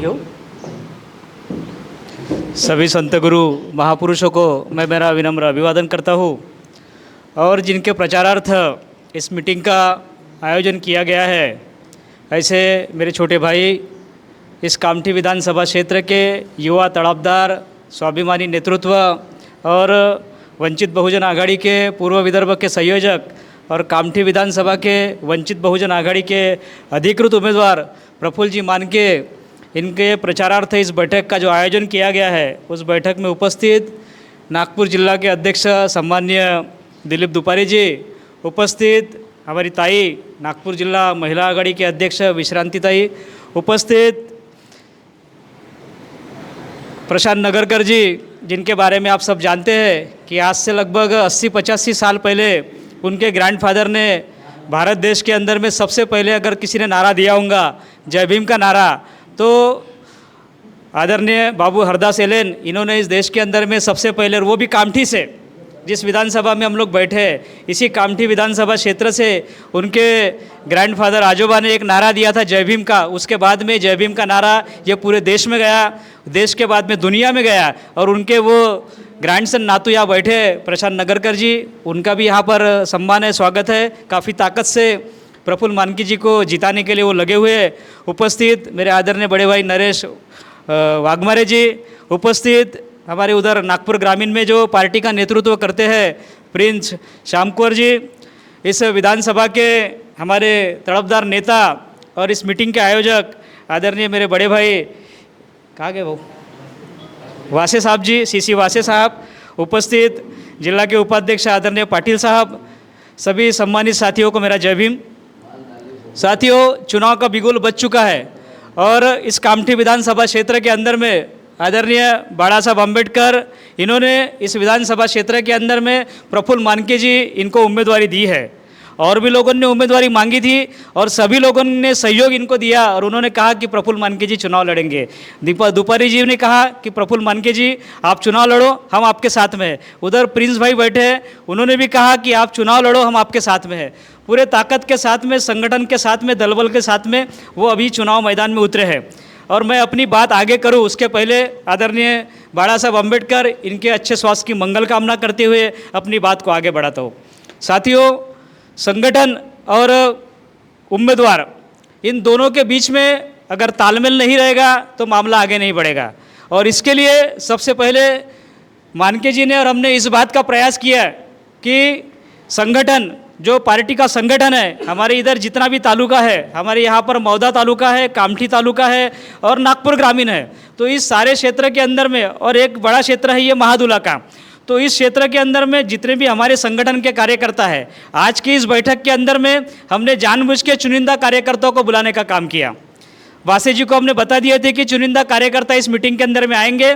हो। सभी संत गुरु महापुरुषों को मैं मेरा विनम्र अभिवादन करता हूँ और जिनके प्रचारार्थ इस मीटिंग का आयोजन किया गया है, ऐसे मेरे छोटे भाई इस कामठी विधानसभा क्षेत्र के युवा तड़पदार स्वाभिमानी नेतृत्व और वंचित बहुजन आघाड़ी के पूर्व विदर्भ के संयोजक और कामठी विधानसभा के वंचित बहुजन आघाड़ी के अधिकृत उम्मीदवार प्रफुल्ल जी मानके, इनके प्रचारार्थ इस बैठक का जो आयोजन किया गया है, उस बैठक में उपस्थित नागपुर जिला के अध्यक्ष सम्मान्य दिलीप दुपारी जी, उपस्थित हमारी ताई नागपुर जिला महिला आघाड़ी के अध्यक्ष विश्रांति ताई, उपस्थित प्रशांत नगरकर जी, जिनके बारे में आप सब जानते हैं कि आज से लगभग 80-85 साल पहले उनके ग्रैंडफादर ने भारत देश के अंदर में सबसे पहले अगर किसी ने नारा दिया होगा जय भीम का नारा, तो आदरणीय बाबू हरदास एलेन, इन्होंने इस देश के अंदर में सबसे पहले, वो भी कामठी से, जिस विधानसभा में हम लोग बैठे हैं इसी कामठी विधानसभा क्षेत्र से उनके ग्रैंडफादर आजोबा ने एक नारा दिया था जय भीम का। उसके बाद में जय भीम का नारा ये पूरे देश में गया, देश के बाद में दुनिया में गया। और उनके वो ग्रैंडसन नातू यहाँ बैठे प्रशांत नगरकर जी, उनका भी यहाँ पर सम्मान है, स्वागत है। काफ़ी ताकत से प्रफुल्ल मानकी जी को जिताने के लिए वो लगे हुए हैं। उपस्थित मेरे आदरणीय बड़े भाई नरेश वाघमारे जी, उपस्थित हमारे उधर नागपुर ग्रामीण में जो पार्टी का नेतृत्व करते हैं प्रिंस श्याम कुंवर जी, इस विधानसभा के हमारे तड़पदार नेता और इस मीटिंग के आयोजक आदरणीय मेरे बड़े भाई, कहाँ गए वो, वासे साहब जी, सीसी वासे साहब, उपस्थित जिला के उपाध्यक्ष आदरणीय पाटिल साहब, सभी सम्मानित साथियों को मेरा जय भीम। साथियों, चुनाव का बिगुल बज चुका है और इस कामठी विधानसभा क्षेत्र के अंदर में आदरणीय बाड़ा साहब अम्बेडकर, इन्होंने इस विधानसभा क्षेत्र के अंदर में प्रफुल्ल मानके जी इनको उम्मीदवारी दी है। और भी लोगों ने उम्मीदवारी मांगी थी और सभी लोगों ने सहयोग इनको दिया और उन्होंने कहा कि प्रफुल्ल मानके जी चुनाव लड़ेंगे। दुपारी जी ने कहा कि प्रफुल्ल मानके जी आप चुनाव लड़ो, हम आपके साथ में हैं। उधर प्रिंस भाई बैठे हैं, उन्होंने भी कहा कि आप चुनाव लड़ो, हम आपके साथ में हैं। पूरे ताकत के साथ में, संगठन के साथ में, दलबल के साथ में वो अभी चुनाव मैदान में उतरे हैं। और मैं अपनी बात आगे करूं उसके पहले आदरणीय बाड़ा साहब अम्बेडकर, इनके अच्छे स्वास्थ्य की मंगल कामना करते हुए अपनी बात को आगे बढ़ाता हूँ। साथियों, संगठन और उम्मीदवार, इन दोनों के बीच में अगर तालमेल नहीं रहेगा तो मामला आगे नहीं बढ़ेगा। और इसके लिए सबसे पहले मानके जी ने और हमने इस बात का प्रयास किया कि संगठन, जो पार्टी का संगठन है, हमारे इधर जितना भी तालुका है, हमारे यहाँ पर मौदा तालुका है, कामठी तालुका है और नागपुर ग्रामीण है, तो इस सारे क्षेत्र के अंदर में, और एक बड़ा क्षेत्र है ये महादुला का, तो इस क्षेत्र के अंदर में जितने भी हमारे संगठन के कार्यकर्ता है, आज की इस बैठक के अंदर में हमने जानबूझ के चुनिंदा कार्यकर्ताओं को बुलाने का काम किया। वासे जी को हमने बता दिए थे कि चुनिंदा कार्यकर्ता इस मीटिंग के अंदर में आएंगे,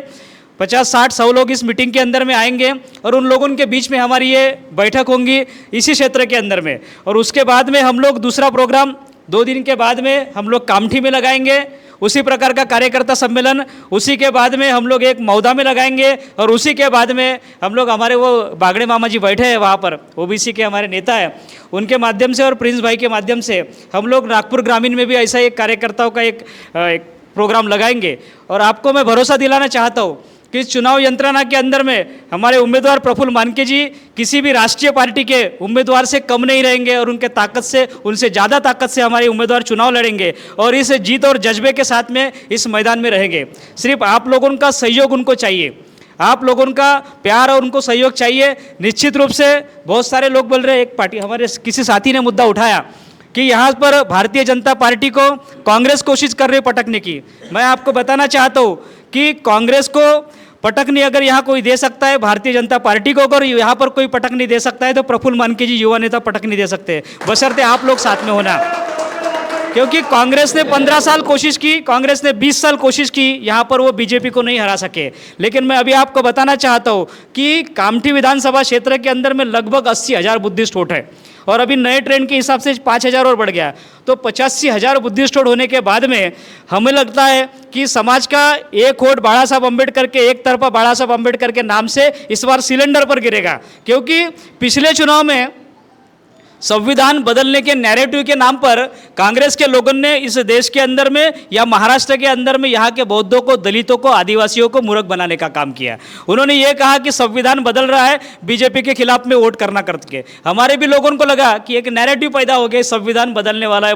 50-60-100 लोग इस मीटिंग के अंदर में आएंगे और उन लोगों के बीच में हमारी ये बैठक होंगी इसी क्षेत्र के अंदर में। और उसके बाद में हम लोग दूसरा प्रोग्राम 2 दिन के बाद में हम लोग कामठी में लगाएंगे, उसी प्रकार का कार्यकर्ता सम्मेलन। उसी के बाद में हम लोग एक मौदा में लगाएंगे और उसी के बाद में हम लोग, हमारे वो बागड़े मामा जी बैठे हैं वहाँ पर, ओबीसी के हमारे नेता हैं, उनके माध्यम से और प्रिंस भाई के माध्यम से हम लोग नागपुर ग्रामीण में भी ऐसा एक कार्यकर्ताओं का एक प्रोग्राम लगाएंगे। और आपको मैं भरोसा दिलाना चाहता हूँ कि इस चुनाव यंत्रणा के अंदर में हमारे उम्मीदवार प्रफुल्ल मानके जी किसी भी राष्ट्रीय पार्टी के उम्मीदवार से कम नहीं रहेंगे और उनके ताकत से, उनसे ज़्यादा ताकत से हमारे उम्मीदवार चुनाव लड़ेंगे और इस जीत और जज्बे के साथ में इस मैदान में रहेंगे। सिर्फ आप लोगों का सहयोग उनको चाहिए, आप लोगों का प्यार और उनको सहयोग चाहिए। निश्चित रूप से बहुत सारे लोग बोल रहे हैं, एक पार्टी, हमारे किसी साथी ने मुद्दा उठाया कि यहाँ पर भारतीय जनता पार्टी को कांग्रेस कोशिश कर रही पटकने की। मैं आपको बताना चाहता हूँ कि कांग्रेस को पटकनी अगर यहाँ कोई दे सकता है, भारतीय जनता पार्टी को अगर यहाँ पर कोई पटकनी दे सकता है, तो प्रफुल्ल मानके जी युवा नेता पटकनी दे सकते हैं, बशर्ते आप लोग साथ में होना। क्योंकि कांग्रेस ने 15 साल कोशिश की, कांग्रेस ने 20 साल कोशिश की, यहाँ पर वो बीजेपी को नहीं हरा सके। लेकिन मैं अभी आपको बताना चाहता हूँ कि कामठी विधानसभा क्षेत्र के अंदर में लगभग 80,000 बुद्धिस्ट वोट है और अभी नए ट्रेंड के हिसाब से 5,000 और बढ़ गया, तो 85,000 बुद्धिस्ट वोट होने के बाद में हमें लगता है कि समाज का एक वोट बाड़ा साहब अम्बेडकर के, एक तरफा बाड़ा साहब अम्बेडकर के नाम से इस बार सिलेंडर पर गिरेगा। क्योंकि पिछले चुनाव में संविधान बदलने के नैरेटिव के नाम पर कांग्रेस के लोगों ने इस देश के अंदर में या महाराष्ट्र के अंदर में यहाँ के बौद्धों को, दलितों को, आदिवासियों को मूर्ख बनाने का काम किया। उन्होंने ये कहा कि संविधान बदल रहा है, बीजेपी के खिलाफ में वोट करना करके। हमारे भी लोगों को लगा कि एक नैरेटिव पैदा हो गया, संविधान बदलने वाला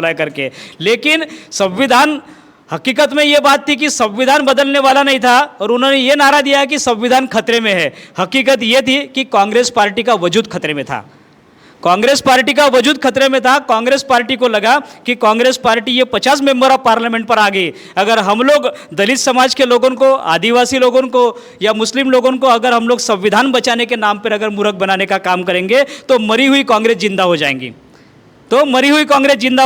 है करके। लेकिन संविधान, हकीकत में ये बात थी कि संविधान बदलने वाला नहीं था और उन्होंने ये नारा दिया कि संविधान खतरे में है। हकीकत ये थी कि कांग्रेस पार्टी का वजूद खतरे में था। कांग्रेस पार्टी का वजूद खतरे में था। कांग्रेस पार्टी को लगा कि कांग्रेस पार्टी ये 50 मेंबर ऑफ पार्लियामेंट पर आ गई। अगर हम लोग दलित समाज के लोगों को, आदिवासी लोगों को या मुस्लिम लोगों को अगर हम लोग संविधान बचाने के नाम पर अगर मूर्ख बनाने का काम करेंगे तो मरी हुई कांग्रेस जिंदा हो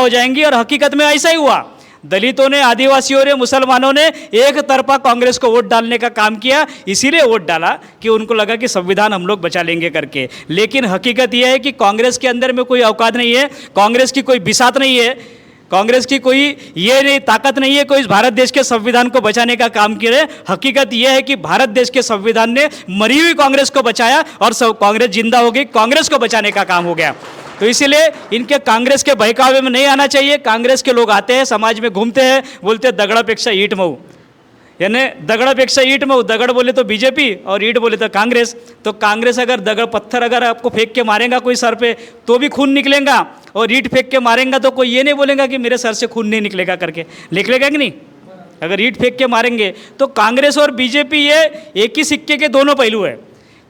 जाएंगी, और हकीकत में ऐसा ही हुआ। दलितों ने, आदिवासियों ने, मुसलमानों ने एक तरफा कांग्रेस को वोट डालने का काम किया। इसीलिए वोट डाला कि उनको लगा कि संविधान हम लोग बचा लेंगे करके। लेकिन हकीकत यह है कि कांग्रेस के अंदर में कोई औकात नहीं है, कांग्रेस की कोई बिसात नहीं है, कांग्रेस की कोई ये नहीं ताकत नहीं है कोई इस भारत देश के संविधान को बचाने का काम करे। हकीकत यह है कि भारत देश के संविधान ने मरी हुई कांग्रेस को बचाया और कांग्रेस जिंदा हो गई, कांग्रेस को बचाने का काम हो गया। तो इसीलिए इनके कांग्रेस के बहकावे में नहीं आना चाहिए। कांग्रेस के लोग आते हैं, समाज में घूमते हैं, बोलते हैं दगड़ापेक्षा ईट मऊ, यानी दगड़ापेक्षा ईट मऊ। दगड़ बोले तो बीजेपी और ईट बोले तो कांग्रेस। तो कांग्रेस अगर दगड़ पत्थर अगर आपको फेंक के मारेगा कोई सर पे तो भी खून निकलेगा, और ईट फेंक के मारेगा तो कोई ये नहीं बोलेगा कि मेरे सर से खून नहीं निकलेगा करके। निकलेगा कि नहीं? अगर ईट फेंक के मारेंगे तो कांग्रेस और बीजेपी ये एक ही सिक्के के दोनों पहलू है।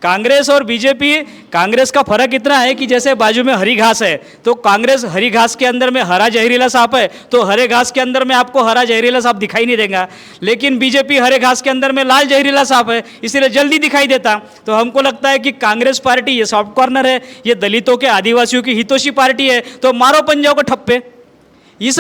कांग्रेस और बीजेपी, कांग्रेस का फर्क इतना है कि जैसे बाजू में हरी घास है तो कांग्रेस हरी घास के अंदर में हरा जहरीला सांप है, तो हरे घास के अंदर में आपको हरा जहरीला सांप दिखाई नहीं देगा। लेकिन बीजेपी हरे घास के अंदर में लाल जहरीला सांप है, इसलिए जल्दी दिखाई देता। तो हमको लगता है कि कांग्रेस पार्टी ये सॉफ्ट कॉर्नर है, ये दलितों के, आदिवासियों की हितोषी पार्टी है, तो मारो पंजाओं को ठप्पे। इस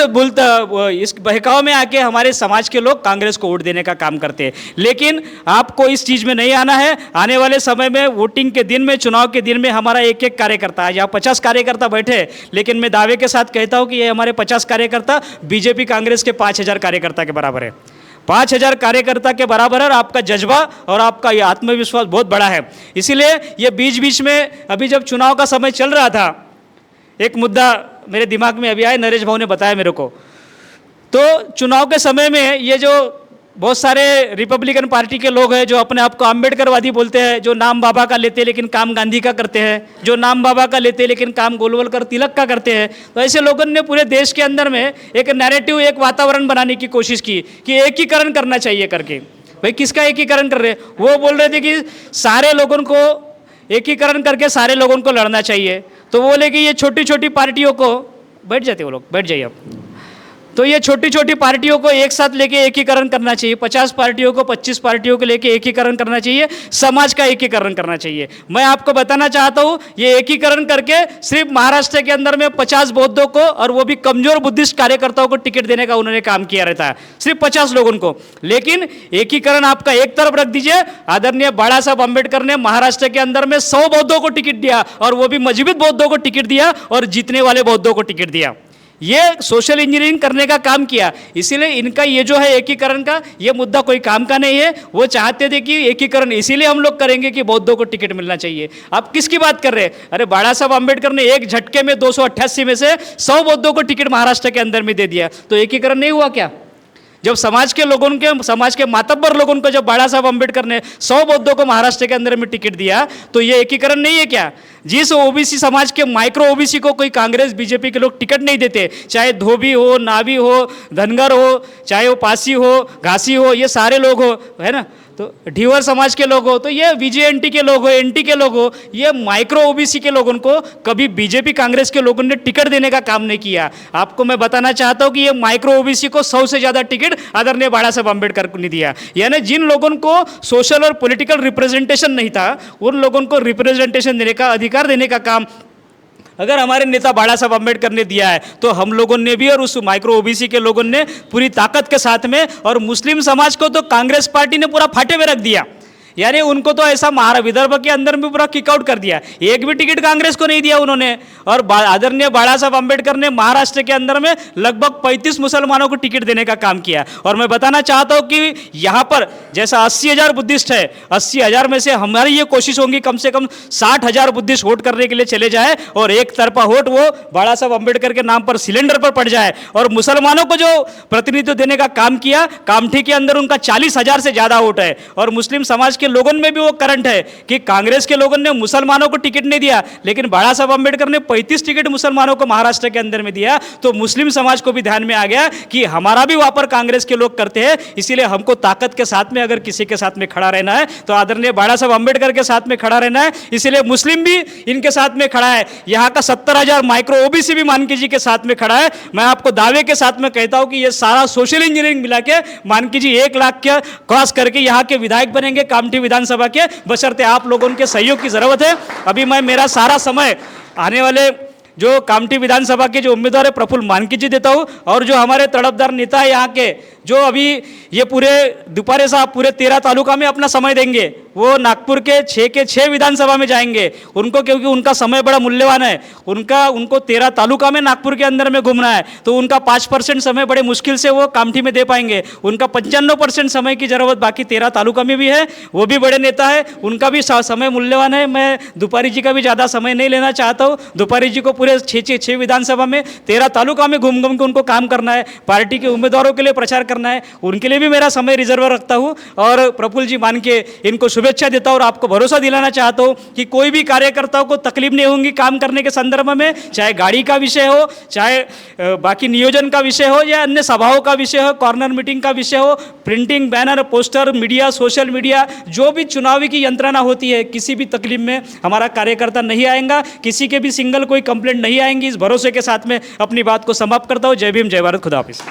बहकाव में आके हमारे समाज के लोग कांग्रेस को वोट देने का काम करते हैं। लेकिन आपको इस चीज़ में नहीं आना है। आने वाले समय में, वोटिंग के दिन में, चुनाव के दिन में हमारा एक एक कार्यकर्ता, आज यहाँ 50 कार्यकर्ता बैठे, लेकिन मैं दावे के साथ कहता हूँ कि ये हमारे 50 कार्यकर्ता बीजेपी कांग्रेस के 5000 कार्यकर्ता के बराबर है। 5000 कार्यकर्ता के बराबर है। और आपका जज्बा और आपका ये आत्मविश्वास बहुत बड़ा है। इसीलिए ये बीच बीच में अभी जब चुनाव का समय चल रहा था, एक मुद्दा मेरे दिमाग में अभी आया, नरेश भाऊ ने बताया मेरे को। तो चुनाव के समय में ये जो बहुत सारे रिपब्लिकन पार्टी के लोग हैं जो अपने आप को अम्बेडकरवादी बोलते हैं, जो नाम बाबा का लेते हैं लेकिन काम गांधी का करते हैं, जो नाम बाबा का लेते हैं लेकिन काम गोलवलकर तिलक का करते हैं, तो ऐसे लोगों ने पूरे देश के अंदर में एक नैरेटिव, एक वातावरण बनाने की कोशिश की कि एकीकरण करना चाहिए करके। भाई किसका एकीकरण कर रहे? वो बोल रहे थे कि सारे लोगों को एकीकरण करके सारे लोगों को लड़ना चाहिए। तो वो बोले कि ये छोटी छोटी पार्टियों को, बैठ जाते वो लोग, बैठ जाइए आप, तो ये छोटी छोटी पार्टियों को एक साथ लेके एकीकरण करना चाहिए। 50 पार्टियों को, 25 पार्टियों को लेके एकीकरण करना चाहिए, समाज का एकीकरण करना चाहिए। मैं आपको बताना चाहता हूँ, ये एकीकरण करके सिर्फ महाराष्ट्र के अंदर में 50 बौद्धों को, और वो भी कमजोर बुद्धिस्ट कार्यकर्ताओं को टिकट देने का उन्होंने काम किया रहता है, सिर्फ 50 लोगों को। लेकिन एकीकरण आपका एक तरफ रख दीजिए, आदरणीय बाला साहब अम्बेडकर ने महाराष्ट्र के अंदर में 100 बौद्धों को टिकट दिया, और वो भी मजबूत बौद्धों को टिकट दिया, और जीतने वाले बौद्धों को टिकट दिया। ये सोशल इंजीनियरिंग करने का काम किया। इसीलिए इनका ये जो है एकीकरण का ये मुद्दा कोई काम का नहीं है। वो चाहते थे कि एकीकरण इसीलिए हम लोग करेंगे कि बौद्धों को टिकट मिलना चाहिए। आप किसकी बात कर रहे हैं? अरे बाला साहब अम्बेडकर ने एक झटके में 288 में से 100 बौद्धों को टिकट महाराष्ट्र के अंदर में दे दिया। तो एकीकरण नहीं हुआ क्या? जब समाज के लोगों के, समाज के मातब्बर लोगों को जब बाला साहब अम्बेडकर ने 100 बौद्धों को महाराष्ट्र के अंदर में टिकट दिया, तो ये एकीकरण नहीं है क्या? जिस ओबीसी समाज के, माइक्रो ओबीसी को कोई कांग्रेस बीजेपी के लोग टिकट नहीं देते, चाहे धोबी हो, नावी हो, धनगर हो, चाहे वो पासी हो, घासी हो, ये सारे लोग हो, है ना, तो ढीवर समाज के लोग हो, तो ये वीजेएनटी के लोग हो, एनटी के लोग हो, ये माइक्रो ओबीसी के लोगों को कभी बीजेपी कांग्रेस के लोगों ने टिकट देने का काम नहीं किया। आपको मैं बताना चाहता हूं कि ये माइक्रो ओबीसी को 100 से ज़्यादा टिकट आदरणीय बाला साहब अम्बेडकर को नहीं दिया। यानी जिन लोगों को सोशल और पॉलिटिकल रिप्रेजेंटेशन नहीं था, उन लोगों को रिप्रेजेंटेशन देने का, अधिकार देने का काम अगर हमारे नेता बाला साहब अम्बेडकर ने दिया है, तो हम लोगों ने भी, और उस माइक्रो ओबीसी के लोगों ने पूरी ताकत के साथ में, और मुस्लिम समाज को तो कांग्रेस पार्टी ने पूरा फाटे में रख दिया। यानी उनको तो ऐसा विदर्भ के अंदर में पूरा किकआउट कर दिया, एक भी टिकट कांग्रेस को नहीं दिया उन्होंने। और आदरणीय बाला साहब अम्बेडकर ने महाराष्ट्र के अंदर में लगभग 35 मुसलमानों को टिकट देने का काम किया। और मैं बताना चाहता हूँ कि यहाँ पर जैसा 80,000 बुद्धिस्ट है, 80,000 में से हमारी ये कोशिश होगी कम से कम 60,000 बुद्धिस्ट वोट करने के लिए चले जाए और एक तरफा वोट वो बाला साहब अम्बेडकर के नाम पर सिलेंडर पर पड़ जाए। और मुसलमानों को जो प्रतिनिधित्व देने का काम किया, कामठी के अंदर उनका 40,000 से ज़्यादा वोट है। और मुस्लिम समाज के लोगों में भी वो करंट है कि कांग्रेस के लोगों ने मुसलमानों को टिकट नहीं दिया, लेकिन बाला साहब अम्बेडकर ने 35 टिकट मुसलमानों को महाराष्ट्र के अंदर में दिया। तो मुस्लिम समाज को भी ध्यान में आ गया कि हमारा भी वहां पर कांग्रेस के लोग करते हैं, इसीलिए हमको ताकत के साथ में अगर किसी के साथ में खड़ा रहना है तो आदरणीय बाला साहब अम्बेडकर के साथ में खड़ा रहना है। इसलिए मुस्लिम भी इनके साथ में खड़ा है, यहाँ का 70,000 माइक्रो ओबीसी भी मानकी जी के साथ में खड़ा है। मैं आपको दावे के साथ में कहता हूं कि ये सारा सोशल इंजीनियरिंग मिला के मानकी जी 1 लाख के क्रॉस करके यहाँ के विधायक बनेंगे कामठी विधानसभा के, बशर्ते आप लोगों के सहयोग की जरूरत है। अभी मैं मेरा सारा समय आने वाले जो कामठी विधानसभा के जो उम्मीदवार है प्रफुल्ल मानकी जी देता हूँ, और जो हमारे तड़पदार नेता है यहाँ के, जो अभी ये पूरे दुपारे साहब पूरे 13 तालुका में अपना समय देंगे, वो नागपुर के 6 के 6 विधानसभा में जाएंगे। उनको क्योंकि उनका समय बड़ा मूल्यवान है, उनको 13 तालुका में नागपुर के अंदर में घूमना है, तो उनका 5% समय बड़े मुश्किल से वो कामठी में दे पाएंगे। उनका 95% समय की जरूरत बाकी 13 तालुका में भी है। वो भी बड़े नेता है, उनका भी समय मूल्यवान है। मैं दुपारी जी का भी ज़्यादा समय नहीं लेना चाहता हूँ। दुपारी जी को पूरे 6 विधानसभा में 13 तालुका में घूम घूम के उनको काम करना है, पार्टी के उम्मीदवारों के लिए प्रचार करना है, उनके लिए भी मेरा समय रिजर्व रखता हूँ। और प्रफुल्ल जी मान के इनको शुभेच्छा देता हूँ और आपको भरोसा दिलाना चाहता हूँ कि कोई भी कार्यकर्ताओं को तकलीफ नहीं होगी काम करने के संदर्भ में, चाहे गाड़ी का विषय हो, चाहे बाकी नियोजन का विषय हो, या अन्य सभाओं का विषय हो, कॉर्नर मीटिंग का विषय हो, printing, banner, poster, media, social media, जो भी चुनावी की यंत्रणा होती है, किसी भी तकलीफ में हमारा कार्यकर्ता नहीं आएगा, किसी के भी सिंगल कोई कंप्लेंट नहीं आएंगी। इस भरोसे के साथ में अपनी बात को समाप्त करता हूँ। जय भीम, जय भारत, खुदा हाफिज।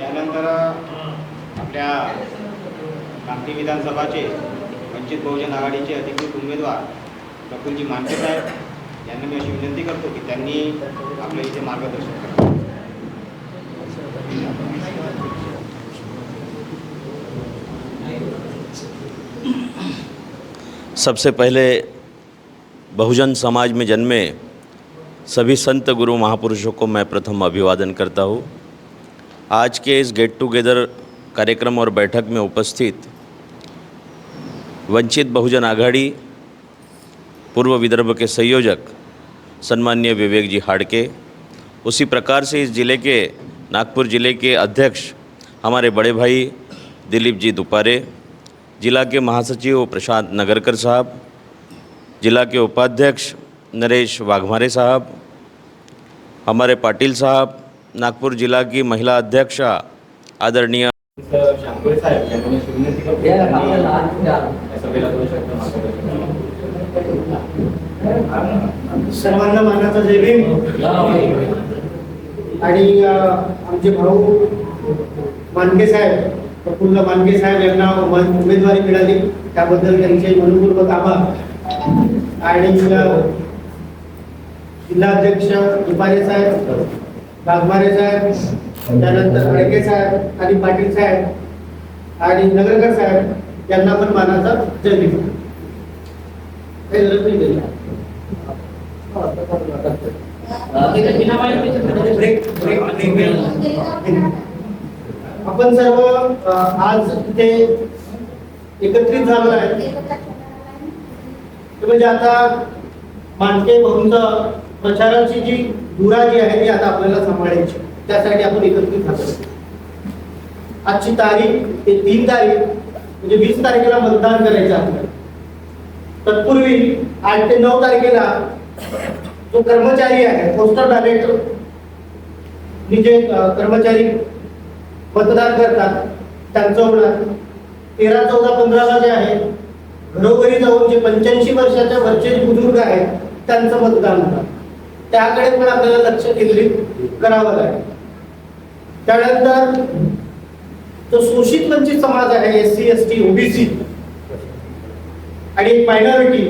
यानंतर आपल्या कामठी विधानसभाचे वंचित बहुजन आघाडीचे अधिकृत उमेदवार प्रफुल्लजी मानके साहेब यांना मी अशी विनंती करतो की त्यांनी आपल्या इथे मार्गदर्शन करावं। सबसे पहले बहुजन समाज में जन्मे सभी संत गुरु महापुरुषों को मैं प्रथम अभिवादन करता हूँ। आज के इस गेट टुगेदर कार्यक्रम और बैठक में उपस्थित वंचित बहुजन आघाड़ी पूर्व विदर्भ के संयोजक सम्माननीय विवेक जी हाड़के, उसी प्रकार से इस ज़िले के नागपुर ज़िले के अध्यक्ष हमारे बड़े भाई दिलीप जी दुपारे, जिला के महासचिव प्रशांत नगरकर साहब, जिला के उपाध्यक्ष नरेश वाघमारे साहब, हमारे पाटिल साहब, नागपुर जिला की महिला अध्यक्ष आदरणीय शांकुरे साहेब यांना मी विनंती करतो की त्यांनी या सभेला थोडं शब्द मार्गदर्शन. सर्वांना मानाचा जय भीम. आणि आमचे भाऊ मानके साहेब, प्रफुल्ल मानके साहेब यांना उमेदवारी मिळाली त्याबद्दल त्यांचे मनपूर्वक आभार. आणि जिल्हाध्यक्ष दुपारे साहेब, वाघमारे साहेब, त्यानंतर हडके साहेब आणि पाटील साहेब आणि नगरकर साहेब यांना पण मानाचा जय भीम. आपण सर्व आज इथे एकत्रित झालो आहे. म्हणजे आता मानके भाऊंचा प्रचाराची जी धुरा जी आहे ती आता आपल्याला सांभाळायची, त्यासाठी आपण एकत्रित झालो. आजची तारीख ते 3 तारीख म्हणजे 20 तारखेला मतदान करायचं आहे. तत्पूर्वी 8 ते 9 तारखेला जो कर्मचारी आहे पोस्टल बॅलेट जे कर्मचारी मतदान करतात त्यांचं होणार. 13, 14, 15ला जे आहे घरोघरी जाऊन जे 85 वर्षाच्या वरचे बुजुर्ग आहेत त्यांचं मतदान होणार. त्याकडे पण आपल्याला लक्ष केंद्रित करावं लागेल. त्यानंतर जो शोषित वंचित समाज आहे SC, ST, OBC आणि मायनॉरिटी,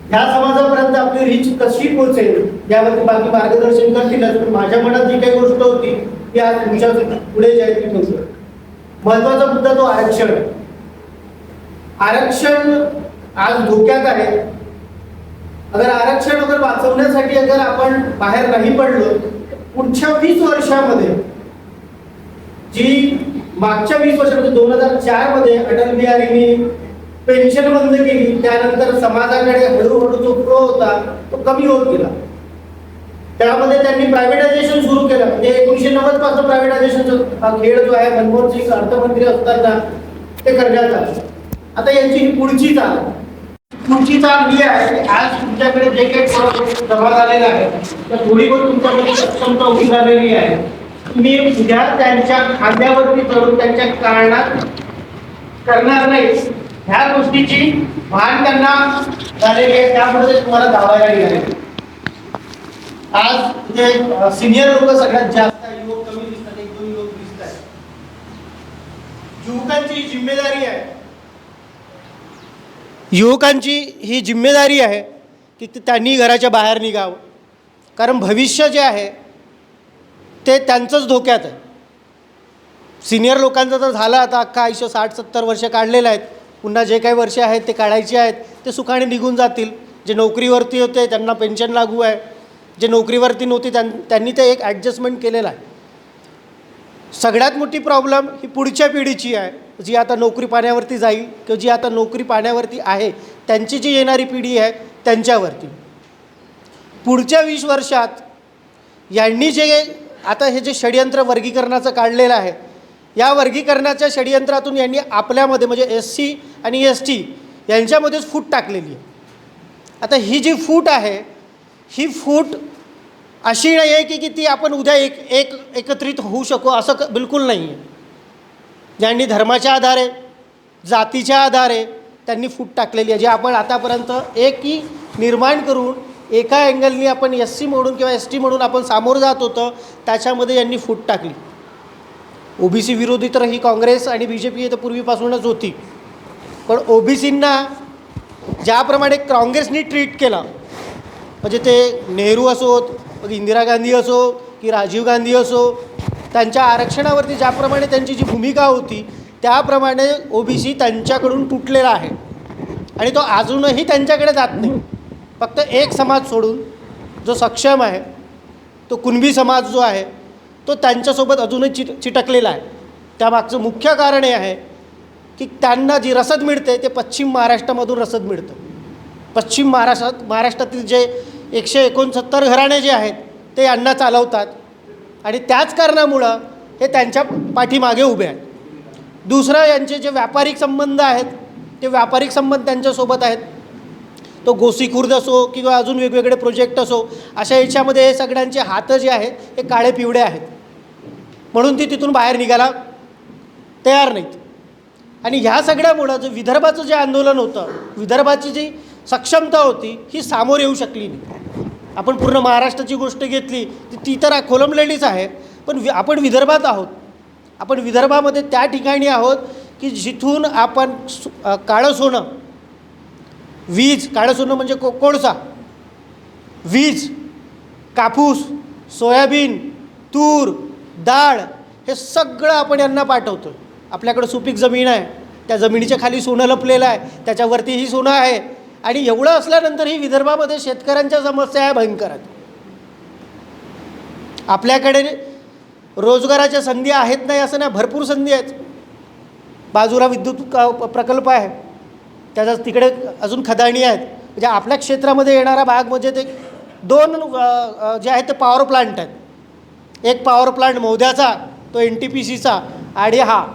ह्या समाजापर्यंत आपली रीच कशी पोहोचेल यावरती बाकी मार्गदर्शन करतीलच. पण माझ्या मनात जी काही गोष्ट होती ती आज तुमच्या पुढे जायची ठेवतो. महत्वाचा मुद्दा तो आरक्षण आहे. आरक्षण आज धोक्यात आहे. अगर आरक्षण वगैरे वाचवण्यासाठी अगर आपण बाहेर नाही पडलो, पुढच्या 20 वर्षामध्ये जी मागच्या 20 वर्षामध्ये 2004 मध्ये अटल बिहारींनी पेन्शन बंद केली, त्यानंतर समाजाकडे हळूहळू जो फ्लो होता तो कमी होत गेला. त्यामध्ये त्यांनी प्रायव्हेटायझेशन सुरू केलं. म्हणजे 1990 पासून प्रायव्हेटायझेशनचा खेळ जो आहे मनमोहन सिंग अर्थमंत्री असताना ते करण्यात आलं. आता यांची ही पुढची चाल ही आहे की आज तुमच्याकडे जे काही जमा झालेलं आहे तर थोडी बहुत तुमच्याकडे सक्षमता उभी झालेली आहे. तुम्ही उद्या त्यांच्या खांद्यावरती चढून त्यांच्या कारणात करणार नाही, ह्या गोष्टीची भान त्यांना झालेली आहे. त्यामुळे ते तुम्हाला धावायला निघाले. आज जे सिनियर लोक सगळ्यात जास्त आहे, युवक कमी दिसतात, 1-2 युवक दिसत आहेत. युवकांची जिम्मेदारी आहे, युवकांची ही जिम्मेदारी आहे की त्यांनी घराच्या बाहेर निघावं. कारण भविष्य जे आहे ते त्यांचंच धोक्यात आहे. सिनियर लोकांचं तर झालं आता अख्खा आयुष्य 60-70 वर्ष काढलेलं आहेत. पुन्हा जे काही वर्ष आहेत ते काढायचे आहेत ते सुखाने निघून जातील. जे नोकरीवरती होते त्यांना पेन्शन लागू आहे, जे नोकरीवरती नव्हते त्यांनी ते एक ॲडजस्टमेंट केलेलं आहे. सगळ्यात मोठी प्रॉब्लेम ही पुढच्या पिढीची आहे, जी आता नोकरी पाण्यावरती जाईल किंवा जी आता नोकरी पाण्यावरती आहे त्यांची जी येणारी पिढी आहे त्यांच्यावरती. पुढच्या 20 वर्षात यांनी जे आता हे जे षडयंत्र वर्गीकरणाचं काढलेलं आहे, या वर्गीकरणाच्या षडयंत्रातून यांनी आपल्यामध्ये म्हणजे SC आणि ST यांच्यामध्येच फूट टाकलेली आहे. आता ही जी फूट आहे ही फूट अशी नाही आहे की ती आपण उद्या एकत्रित होऊ शकू असं बिलकुल नाही आहे. ज्यांनी धर्माच्या आधारे जातीच्या आधारे त्यांनी फूट टाकलेली आहे, जे आपण आतापर्यंत एकी निर्माण करून एका अँगलनी आपण SC म्हणून किंवा ST म्हणून आपण सामोरं जात होतं त्याच्यामध्ये यांनी फूट टाकली. OBC विरोधी तर ही काँग्रेस आणि BJP तर पूर्वीपासूनच होती, पण OBCंना ज्याप्रमाणे काँग्रेसनी ट्रीट केलं, म्हणजे ते नेहरू असोत, मग इंदिरा गांधी असो की राजीव गांधी असो, त्यांच्या आरक्षणावरती ज्याप्रमाणे त्यांची जी भूमिका होती त्याप्रमाणे OBC त्यांच्याकडून तुटलेला आहे आणि तो अजूनही त्यांच्याकडे जात नाही. फक्त एक समाज सोडून जो सक्षम आहे तो कुणबी समाज जो आहे तो त्यांच्यासोबत अजूनही चिटकलेला आहे. त्यामागचं मुख्य कारण हे आहे की त्यांना जी रसद मिळते ते पश्चिम महाराष्ट्रामधून रसद मिळतं. पश्चिम महाराष्ट्रातील जे 169 घराणे जे आहेत ते यांना चालवतात आणि त्याच कारणामुळं हे त्यांच्या पाठीमागे उभे आहेत. दुसरं यांचे जे व्यापारिक संबंध आहेत ते व्यापारिक संबंध त्यांच्यासोबत आहेत. तो गोसीखुर्द असो किंवा अजून वेगवेगळे प्रोजेक्ट असो, अशा याच्यामध्ये हे सगळ्यांचे हात जे आहेत हे काळे पिवळे आहेत, म्हणून ती तिथून बाहेर निघायला तयार नाहीत. आणि ह्या सगळ्यामुळं जे विदर्भाचं जे आंदोलन होतं, विदर्भाची जी सक्षमता होती ही सामोर येऊ शकली नाही. आपण पूर्ण महाराष्ट्राची गोष्ट घेतली ती तर खोलंबलेलीच आहे, पण आपण विदर्भात आहोत. आपण विदर्भामध्ये त्या ठिकाणी आहोत की जिथून आपण काळं सोनं, वीज, काळं सोनं म्हणजे कोळसा, वीज, कापूस, सोयाबीन, तूर, डाळ हे सगळं आपण यांना पाठवतो. आपल्याकडं सुपीक जमीन आहे, त्या जमिनीच्या खाली सोनं लपलेलं आहे, त्याच्यावरतीही सोनं आहे. आणि एवढं असल्यानंतरही विदर्भामध्ये शेतकऱ्यांच्या समस्या आहे भयंकर. आपल्याकडे रोजगाराच्या संधी आहेत नाही असं नाही, भरपूर संधी आहेत. बाजूला विद्युत प्रकल्प आहे, त्याच्या तिकडे अजून खदाणी आहेत. म्हणजे आपल्या क्षेत्रामध्ये येणारा भाग म्हणजे ते 2 जे आहेत ते पॉवर प्लांट आहेत. एक पॉवर प्लांट मोद्याचा, तो NTPCचा, आणि हा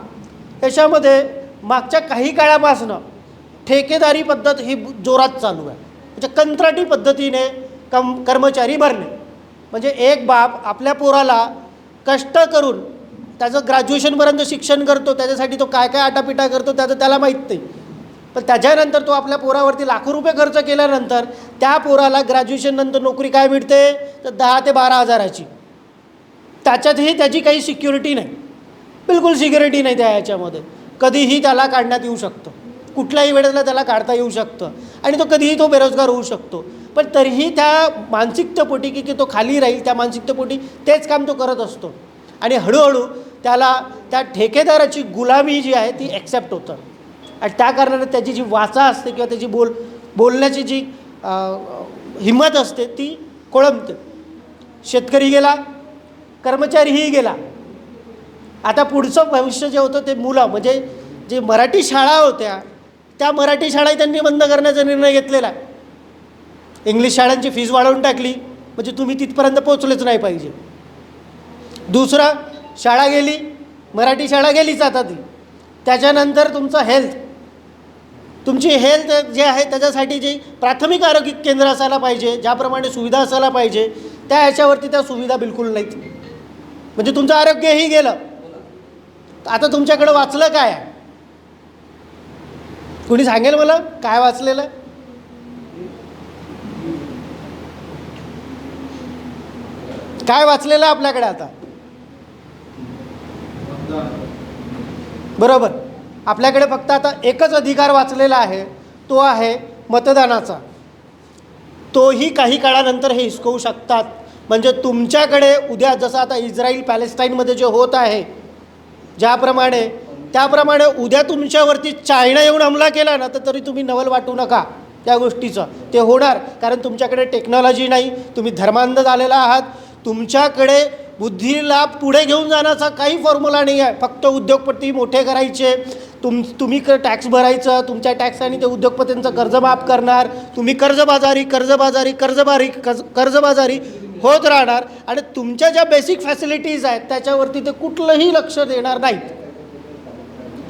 त्याच्यामध्ये मागच्या काही काळापासून ठेकेदारी पद्धत ही जोरात चालू आहे. म्हणजे कंत्राटी पद्धतीने कर्मचारी भरणे. म्हणजे एक बाप आपल्या पोराला कष्ट करून त्याचं ग्रॅज्युएशनपर्यंत शिक्षण करतो, त्याच्यासाठी तो काय काय आटापिटा करतो त्याला माहीत नाही, पण त्याच्यानंतर तो आपल्या पोरावरती लाखो रुपये खर्च केल्यानंतर त्या पोराला ग्रॅज्युएशननंतर नोकरी काय मिळते तर 10 ते 12 हजाराची. त्याच्यातही त्याची काही सिक्युरिटी नाही, बिलकुल सिक्युरिटी नाही त्या याच्यामध्ये. कधीही त्याला काढण्यात येऊ शकतं, कुठल्याही वेळेला त्याला काढता येऊ शकतं आणि तो कधीही तो बेरोजगार होऊ शकतो. पण तरीही त्या मानसिकतेपोटी की तो खाली राहील त्या मानसिकतेपोटी तेच काम तो करत असतो आणि हळूहळू त्याला त्या ठेकेदाराची गुलामी जी आहे ती ॲक्सेप्ट होतं आणि त्या कारणाने त्याची जी वाचा असते किंवा त्याची बोलण्याची जी हिंमत असते ती कोळंबते. शेतकरी गेला, कर्मचारीही गेला. आता पुढचं भविष्य जे होतं ते मुलं म्हणजे जे मराठी शाळा होत्या त्या मराठी शाळाही त्यांनी बंद करण्याचा निर्णय घेतलेला आहे. इंग्लिश शाळांची फीज वाढवून टाकली म्हणजे तुम्ही तिथपर्यंत पोचलेच नाही पाहिजे. दुसरं, शाळा गेली, मराठी शाळा गेलीच आता ती. त्याच्यानंतर तुमची हेल्थ जे आहे त्याच्यासाठी जी प्राथमिक आरोग्य केंद्र असायला पाहिजे, ज्याप्रमाणे सुविधा असायला पाहिजे त्या ह्याच्यावरती त्या सुविधा बिलकुल नाहीत. म्हणजे तुमचं आरोग्यही गेलं. आता तुमच्याकडं वाचलं काय आहे? कुणी सांगेल मला काय वाचलेलं आहे? काय वाचलेलं आहे आपल्याकडे आता? बरोबर, आपल्याकडे फक्त आता एकच अधिकार वाचलेला आहे, तो आहे मतदानाचा. तोही काही काळानंतर हे हिसकवू शकतात. म्हणजे तुमच्याकडे उद्या जसं आता इस्राईल पॅलेस्टाईनमध्ये जे होत आहे त्याप्रमाणे उद्या तुमच्यावरती चायना येऊन हमला केला ना तर तरी तुम्ही नवल वाटू नका त्या गोष्टीचं. ते होणार, कारण तुमच्याकडे टेक्नॉलॉजी नाही, तुम्ही धर्मांध झालेला आहात. तुमच्याकडे बुद्धीला पुढे घेऊन जाण्याचा काही फॉर्म्युला नाही आहे. फक्त उद्योगपती मोठे करायचे, तुम्ही टॅक्स भरायचं, तुमच्या टॅक्सने ते उद्योगपतींचं कर्ज माफ करणार, तुम्ही कर्जबाजारी होत राहणार आणि तुमच्या ज्या बेसिक फॅसिलिटीज आहेत त्याच्यावरती ते कुठलंही लक्ष देणार नाहीत.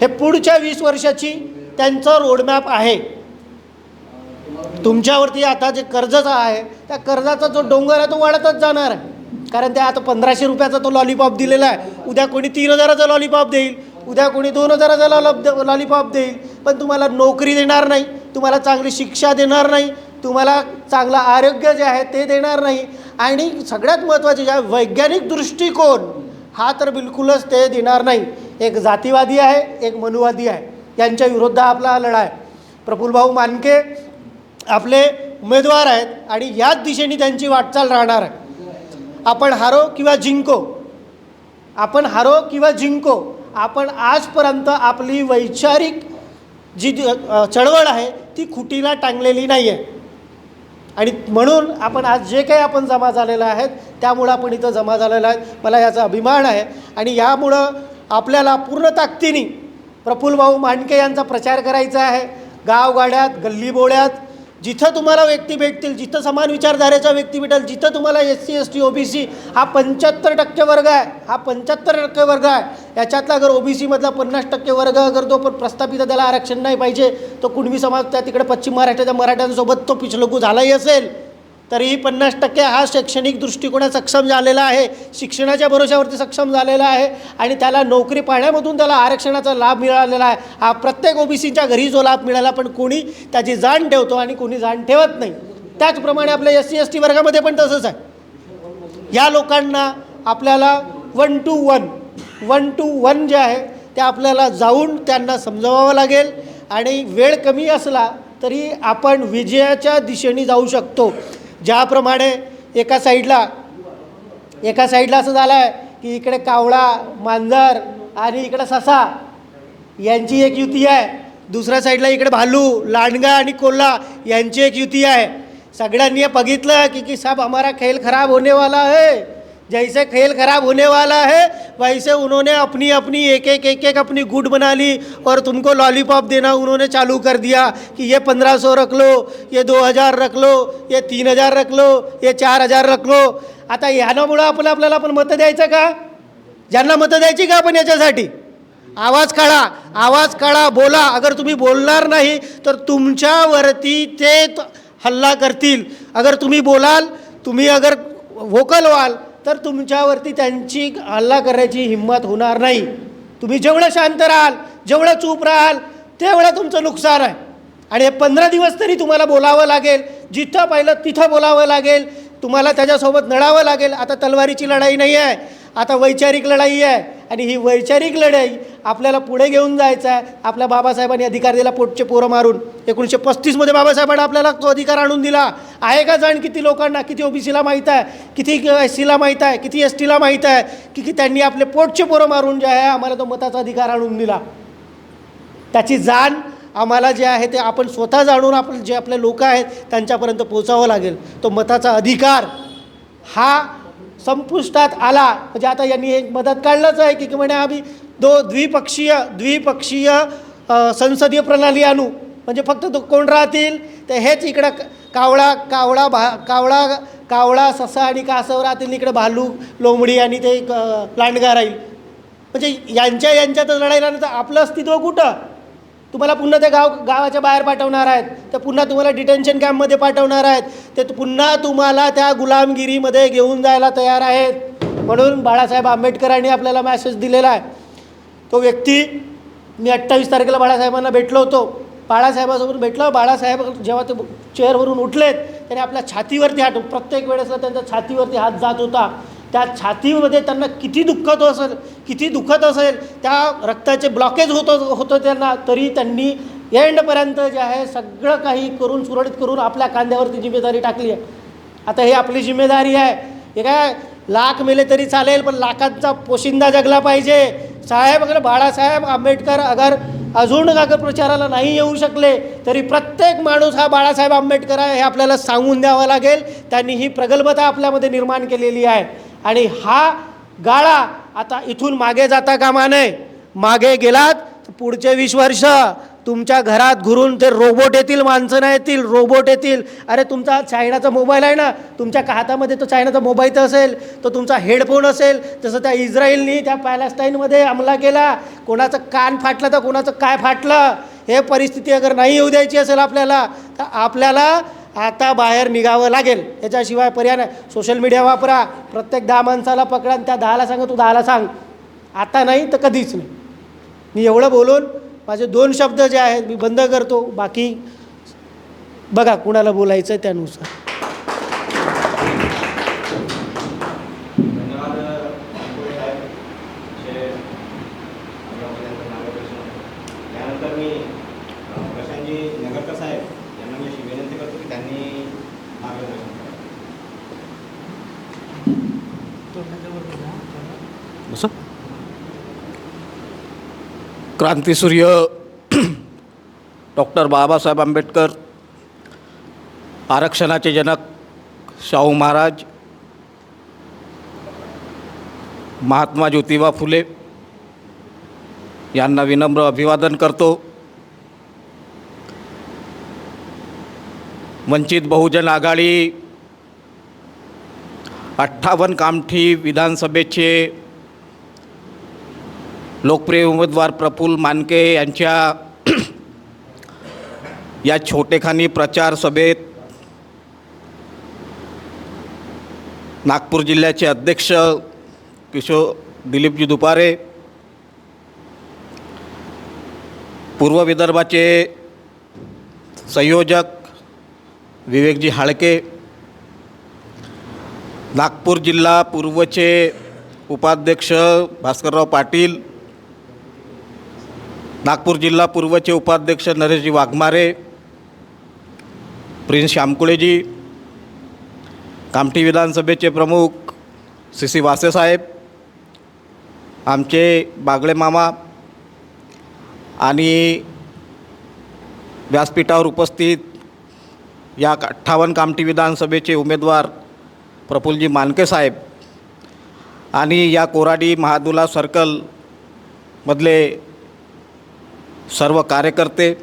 हे पुढच्या 20 वर्षाची त्यांचं रोडमॅप आहे. तुमच्यावरती आता जे कर्जच आहे त्या कर्जाचा जो डोंगर आहे तो वाढतच जाणार आहे. कारण त्या आता 1500 रुपयाचा तो लॉलीपॉप दिलेला आहे, उद्या कोणी 3000चा लॉलीपॉप देईल, उद्या कोणी 2000चा लॉलीपॉप देईल, पण तुम्हाला नोकरी देणार नाही, तुम्हाला चांगली शिक्षा देणार नाही, तुम्हाला चांगलं आरोग्य जे आहे ते देणार नाही आणि सगळ्यात महत्त्वाचे जे आहे वैज्ञानिक दृष्टिकोन हा तर बिलकुलच ते देणार नाही. एक जातीवादी आहे, एक मनुवादी आहे, यांच्या विरुद्ध आपला लढा आहे. प्रफुल्लभाऊ मानके आपले उमेदवार आहेत आणि याच दिशेने त्यांची वाटचाल राहणार आहे. आपण हारो किंवा जिंको, आपण आजपर्यंत आपली वैचारिक जी चळवळ आहे ती खुटीला टांगलेली नाही आहे आणि म्हणून आपण आज जे काही आपण जमा झालेलं आहेत त्यामुळं आपण इथं जमा झालेलं आहे. मला याचा अभिमान आहे आणि यामुळं आपल्याला पूर्ण ताकदीने प्रफुल्लभाऊ मांडके यांचा प्रचार करायचा आहे. गावगाड्यात, गल्लीबोळ्यात, जिथं तुम्हाला व्यक्ती भेटतील, जिथं समान विचारधारेचा व्यक्ती भेटेल, जिथं तुम्हाला SC ST OBC हा 75% वर्ग आहे, हा 75% वर्ग आहे, याच्यातला अगर OBC मधला 50% वर्ग अगर तो प्रस्थापित त्याला आरक्षण नाही पाहिजे, तो कुणबी समाज त्या तिकडे पश्चिम महाराष्ट्राच्या मराठ्यांसोबत तो पिछलगू झालाही असेल तरीही 50% हा शैक्षणिक दृष्टिकोनात सक्षम झालेला आहे, शिक्षणाच्या भरोशावरती सक्षम झालेला आहे आणि त्याला नोकरी पाहण्यामधून त्याला आरक्षणाचा लाभ मिळालेला आहे. हा प्रत्येक OBCच्या घरी जो लाभ मिळाला, पण कोणी त्याची जाण ठेवतो आणि कोणी जाण ठेवत नाही. त्याचप्रमाणे आपल्या SC ST वर्गामध्ये पण तसंच आहे. या लोकांना आपल्याला 1 to 1 जे आहे ते आपल्याला जाऊन त्यांना समजवावं लागेल आणि वेळ कमी असला तरी आपण विजयाच्या दिशेने जाऊ शकतो. ज्याप्रमाणे एका साईडला असं झालं आहे की इकडे कावळा, मांजर आणि इकडे ससा यांची एक युती आहे, दुसऱ्या साईडला इकडे भालू, लांडगा आणि कोल्हा यांची एक युती आहे. सगळ्यांनी बघितलं की साहब हमारा खेल खराब होने वाला है. जैसे खेल खराब होने वाला है वैसे उन्होंने अपनी एक अपनी गुट बना ली और तुमको लॉलीपॉप देना उन्होंने चालू कर दिया कि ये 1500 रख लो, ये 2000 रख लो, ये 3000 रख लो, ये 4000 रख लो. आता यामुळं आपल्याला आपण मतं द्यायचं का? ज्यांना मतं द्यायची का आपण याच्यासाठी? आवाज काढा, बोला. अगर तुम्ही बोलणार नाही तर तुमच्यावरती ते हल्ला करतील. अगर तुम्ही बोलाल, तुम्ही अगर व्होकल व्हाल तर तुमच्यावरती त्यांची हल्ला करायची हिंमत होणार नाही. तुम्ही जेवढं शांत राहाल, जेवढं चूप राहाल तेवढं तुमचं नुकसान आहे. आणि हे 15 दिवस तरी तुम्हाला बोलावं लागेल, जिथं पाहिलं तिथं बोलावं लागेल, तुम्हाला त्याच्यासोबत लढावं लागेल. आता तलवारीची लढाई नाही आहे, आता वैचारिक लढाई आहे आणि ही वैचारिक लढाई आपल्याला पुढे घेऊन जायचं आहे. आपल्या बाबासाहेबांनी अधिकार दिला पोटचे पोरं मारून. 1935मध्ये बाबासाहेबांनी आपल्याला तो अधिकार आणून दिला. आहे का जाण किती लोकांना, किती ओबीसीला माहीत आहे, किती SCला माहीत आहे, किती STला माहीत आहे की त्यांनी आपले पोटचे पोरं मारून जे आहे आम्हाला तो मताचा अधिकार आणून दिला. त्याची जाण आम्हाला जे आहे ते आपण स्वतः जाणून आपण जे आपले लोक आहेत त्यांच्यापर्यंत पोचावं लागेल. तो मताचा अधिकार हा संपुष्टात आला म्हणजे आता यांनी एक मदत काढलंच आहे की म्हणे आम्ही द्विपक्षीय संसदीय प्रणाली आणू. म्हणजे फक्त तो कोण राहतील ते हेच इकडं कावळा ससा आणि कासव राहतील, इकडे भालू लोंबडी आणि ते लांडगा राहील. म्हणजे यांच्यातच लढाई राहण्याचं आपलं अस्तित्व कुठं? तुम्हाला पुन्हा ते गावाच्या बाहेर पाठवणार आहेत, ते पुन्हा तुम्हाला डिटेन्शन कॅम्पमध्ये पाठवणार आहेत, ते पुन्हा तुम्हाला त्या गुलामगिरीमध्ये घेऊन जायला तयार आहेत. म्हणून बाळासाहेब आंबेडकरांनी आपल्याला मॅसेज दिलेला आहे. तो व्यक्ती मी 28 तारखेला बाळासाहेबांना भेटलो होतो. बाळासाहेबासोबत भेटलो. बाळासाहेब जेव्हा ते चेअरवरून उठलेत त्याने आपल्या छातीवरती हात, प्रत्येक वेळेसला त्यांच्या छातीवरती हात जात होता. त्या छातीमध्ये त्यांना किती दुखत असेल त्या रक्ताचे ब्लॉकेज होतं त्यांना, तरी त्यांनी एंडपर्यंत जे आहे सगळं काही करून सुरळीत करून आपल्या खांद्यावरती जिम्मेदारी टाकली आहे. आता ही आपली जिम्मेदारी आहे. हे काय लाख मेले तरी चालेल पण लाखांचा पोशिंदा जगला पाहिजे. साहेब अगर बाळासाहेब आंबेडकर अगर अजून अगर प्रचाराला नाही येऊ शकले तरी प्रत्येक माणूस हा बाळासाहेब आंबेडकर आहे हे आपल्याला सांगून द्यावं लागेल. त्यांनी ही प्रगल्भता आपल्यामध्ये निर्माण केलेली आहे आणि हा गाळा आता इथून मागे जाता कामा नये. मागे गेलात तर पुढचे 20 वर्ष तुमच्या घरात घुरून ते रोबोट येतील, माणसं नाही येतील, रोबोट येतील. अरे तुमचा चायनाचा मोबाईल आहे ना, तुमच्या हातामध्ये तो चायनाचा मोबाईल असेल, तो तुमचा हेडफोन असेल. जसं त्या इस्रायलनी त्या पॅलेस्टाईनमध्ये हमला केला, कोणाचं कान फाटलं तर कोणाचं काय फाटलं. हे परिस्थिती अगर नाही येऊ द्यायची असेल आपल्याला तर आपल्याला आता बाहेर निघावं लागेल. याच्याशिवाय पर्याय नाही. सोशल मीडिया वापरा, प्रत्येक 10 माणसाला पकडा आणि त्या 10ला सांगा तू 10ला सांग. आता नाही तर कधीच नाही. मी एवढं बोलून माझे 2 शब्द जे आहेत मी बंद करतो. बाकी बघा कुणाला बोलायचं आहे त्यानुसार. धन्यवाद साहेब. त्यानंतर मी प्रशांतजी नगरकर साहेब यांना मी अशी विनंती करतो की त्यांनी मार्गदर्शन करावं. क्रांतिसूर्य डॉक्टर बाबासाहेब आंबेडकर, आरक्षणाचे जनक शाहू महाराज, महात्मा ज्योतिबा फुले यांना विनम्र अभिवादन करतो. वंचित बहुजन आघाडी 58 कामठी विधानसभेचे लोकप्रिय उमेदवार प्रफुल्ल मानके यांच्या या छोटेखानी प्रचार सभेत नागपूर जिल्ह्याचे अध्यक्ष दिलीपजी दुपारे, पूर्व विदर्भाचे संयोजक विवेकजी हाळके, नागपूर जिल्हा पूर्वचे उपाध्यक्ष भास्करराव पाटील, नागपूर जिल्हा पूर्वचे उपाध्यक्ष नरेशजी वाघमारे, प्रिन्स श्यामकुळेजी, कामठी विधानसभेचे प्रमुख CC वासेसाहेब, आमचे बागळे मामा आणि व्यासपीठावर उपस्थित या 58 कामठी विधानसभेचे उमेदवार प्रफुल्लजी मानके साहेब आणि या कोराडी महादुला सर्कलमधले सर्व कार्यकर्ते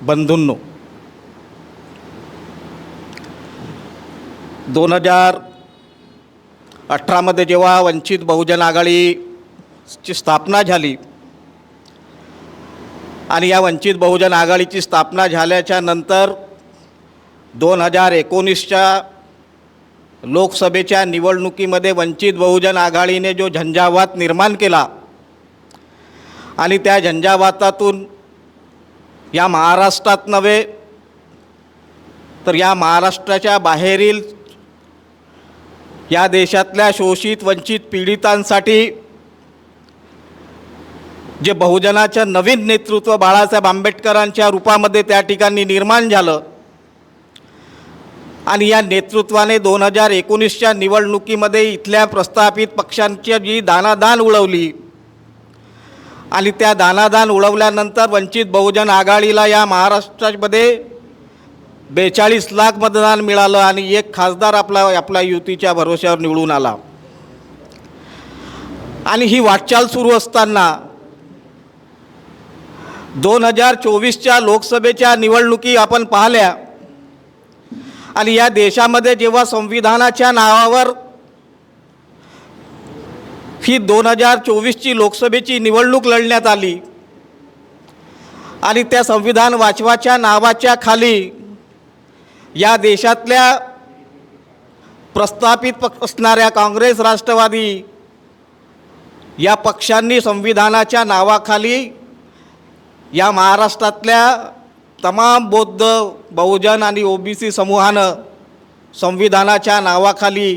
बंधूंनो, 2018मध्ये जेव्हा वंचित बहुजन आघाडीची स्थापना झाली आणि या वंचित बहुजन आघाडीची स्थापना झाल्याच्या नंतर 2019च्या लोकसभेच्या निवडणुकीमध्ये वंचित बहुजन आघाडीने जो झंझावात निर्माण केला आणि त्या झंझावातातून या महाराष्ट्रात नव्हे तर या महाराष्ट्राच्या बाहेरील या देशातल्या शोषित वंचित पीडितांसाठी जे बहुजनाचं नवीन नेतृत्व बाळासाहेब आंबेडकरांच्या रूपामध्ये त्या ठिकाणी निर्माण झालं आणि या नेतृत्वाने 2019च्या निवडणुकीमध्ये इथल्या प्रस्थापित पक्षांची जी दानादान उडवली आणि त्या दानादान उडवल्यानंतर वंचित बहुजन आघाडीला या महाराष्ट्रामध्ये 42 लाख मतदान मिळालं आणि एक खासदार आपल्या युतीच्या भरोश्यावर निवडून आला. आणि ही वाटचाल सुरू असताना 2024च्या लोकसभेच्या निवडणुकी आपण पाहिल्या आणि या देशामध्ये जेव्हा संविधानाच्या नावावर ही 2024ची लोकसभेची निवडणूक लढण्यात आली आणि त्या संविधान वाचवाच्या नावाच्या खाली या देशातल्या प्रस्थापित असणाऱ्या काँग्रेस, राष्ट्रवादी या पक्षांनी संविधानाच्या नावाखाली या महाराष्ट्रातल्या तमाम बौद्ध, बहुजन आणि ओबीसी समूहानं संविधानाच्या नावाखाली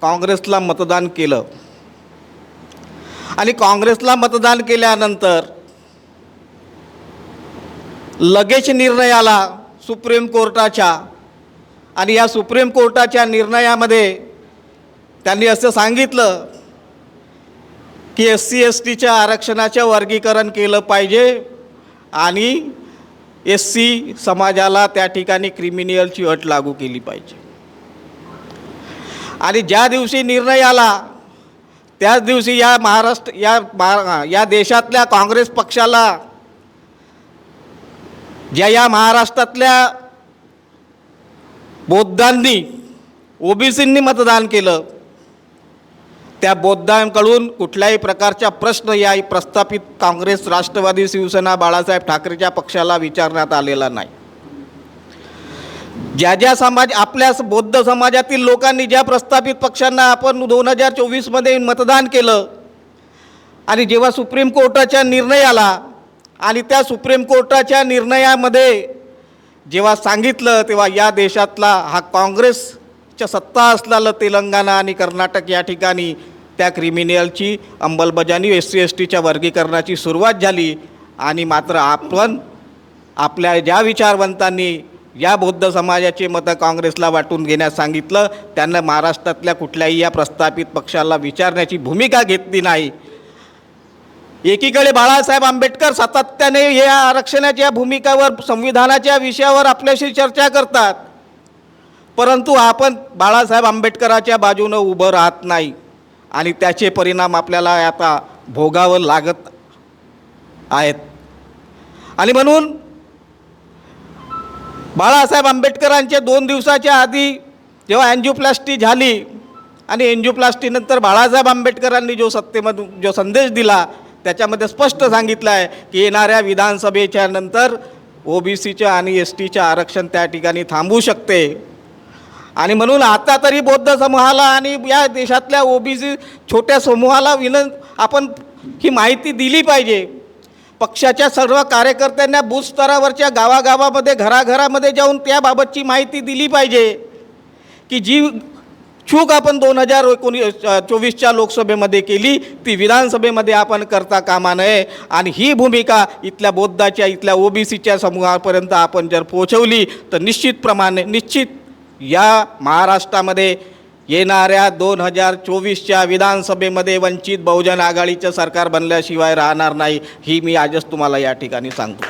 काँग्रेसला मतदान केलं आणि काँग्रेसला मतदान केल्यानंतर लगेच निर्णय आला सुप्रीम कोर्टाच्या आणि या सुप्रीम कोर्टाच्या निर्णयामध्ये त्यांनी असं सांगितलं की SC STच्या आरक्षणाचं वर्गीकरण केलं पाहिजे आणि SC समाजाला त्या ठिकाणी क्रिमिनलची अट लागू केली पाहिजे. आणि ज्या दिवशी निर्णय आला त्याच दिवशी या देशातल्या काँग्रेस पक्षाला या महाराष्ट्रातल्या बौद्धांनी, ओबीसींनी मतदान केलं, त्या बौद्धांकडून कुठल्याही प्रकारचा प्रश्न या प्रस्थापित काँग्रेस, राष्ट्रवादी, शिवसेना, बाळासाहेब ठाकरेच्या पक्षाला विचारण्यात आलेला नाही. ज्या समाज आपल्या बौद्ध समाजातील लोकांनी ज्या प्रस्थापित पक्षांना आपण 2024मध्ये मतदान केलं आणि जेव्हा सुप्रीम कोर्टाचा निर्णय आला आणि त्या सुप्रीम कोर्टाच्या निर्णयामध्ये जेव्हा सांगितलं तेव्हा या देशातला हा काँग्रेसच्या सत्ता असलेलं तेलंगणा आणि कर्नाटक या ठिकाणी त्या क्रिमिनलची अंमलबजावणी SC STच्या वर्गीकरणाची सुरुवात झाली. आणि मात्र आपण आपल्या ज्या विचारवंतांनी या बौद्ध समाजाचे मतं काँग्रेसला वाटून घेण्यास सांगितलं त्यांना महाराष्ट्रातल्या कुठल्याही या प्रस्थापित पक्षाला विचारण्याची भूमिका घेतली नाही. एकीकडे बाळासाहेब आंबेडकर सातत्याने या आरक्षणाच्या भूमिकावर, संविधानाच्या विषयावर आपल्याशी चर्चा करतात, परंतु आपण बाळासाहेब आंबेडकराच्या बाजूनं उभं राहत नाही आणि त्याचे परिणाम आपल्याला आता भोगावं लागत आहेत. आणि म्हणून बाळासाहेब आंबेडकरांच्या 2 दिवसाच्या आधी जेव्हा एन्जिओप्लास्टी झाली आणि एन्जिओप्लास्टीनंतर बाळासाहेब आंबेडकरांनी जो सत्तेमधून जो संदेश दिला त्याच्यामध्ये स्पष्ट सांगितलं आहे की येणाऱ्या विधानसभेच्या नंतर ओबीसीचं आणि STचं आरक्षण त्या ठिकाणी थांबू शकते. आणि म्हणून आता तरी बौद्ध समूहाला आणि या देशातल्या ओबीसी छोट्या समूहाला आपण ही माहिती दिली पाहिजे. पक्षाच्या सर्व कार्यकर्त्यांना बूथ स्तरावरच्या गावागावामध्ये, घराघरामध्ये जाऊन त्याबाबतची माहिती दिली पाहिजे की जी चूक आपण 2024च्या लोकसभेमध्ये केली ती विधानसभेमध्ये आपण करता कामा नये. आणि ही भूमिका इथल्या बौद्धाच्या, इथल्या ओबीसीच्या समूहापर्यंत आपण जर पोहोचवली तर निश्चित या महाराष्ट्रामध्ये येणाऱ्या 2024च्या विधानसभेमध्ये वंचित बहुजन आघाडीचं सरकार बनल्याशिवाय राहणार नाही, ही मी आजच तुम्हाला या ठिकाणी सांगतो.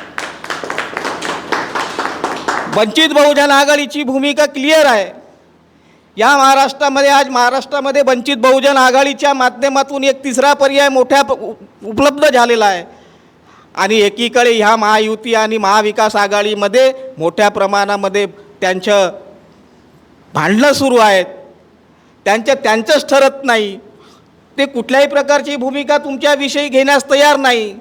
वंचित बहुजन आघाडीची भूमिका क्लिअर आहे. या महाराष्ट्रामध्ये वंचित बहुजन आघाडीच्या माध्यमातून एक तिसरा पर्याय मोठ्या उपलब्ध झालेला आहे. आणि एकीकडे ह्या महायुती आणि महाविकास आघाडीमध्ये मोठ्या प्रमाणामध्ये त्यांचं भांडणं सुरू आहेत. त्यांचंच ठरत नाही. ते कुठल्याही प्रकारची भूमिका तुमच्याविषयी घेण्यास तयार नाही.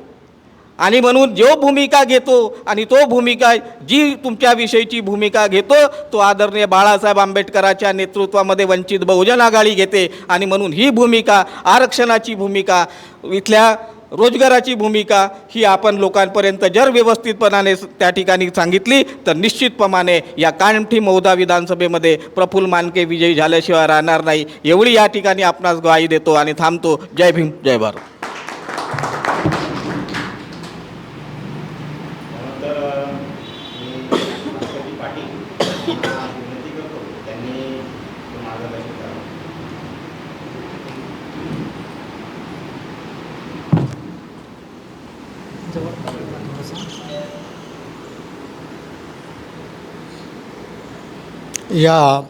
आणि म्हणून जो भूमिका घेतो आणि तो भूमिका जी तुमच्याविषयीची भूमिका घेतो तो आदरणीय बाळासाहेब आंबेडकरांच्या नेतृत्वामध्ये वंचित बहुजन आघाडी घेते. आणि म्हणून ही भूमिका, आरक्षणाची भूमिका, इथल्या रोजगाराची भूमिका ही आपण लोकांपर्यंत जर व्यवस्थितपणाने त्या ठिकाणी सांगितली तर निश्चितप्रमाणे या कामठी मौदा विधानसभेमध्ये प्रफुल्ल मानके विजयी झाल्याशिवाय राहणार नाही, एवढी या ठिकाणी आपणास ग्वाही देतो आणि थांबतो. जय भीम, जय भारत. या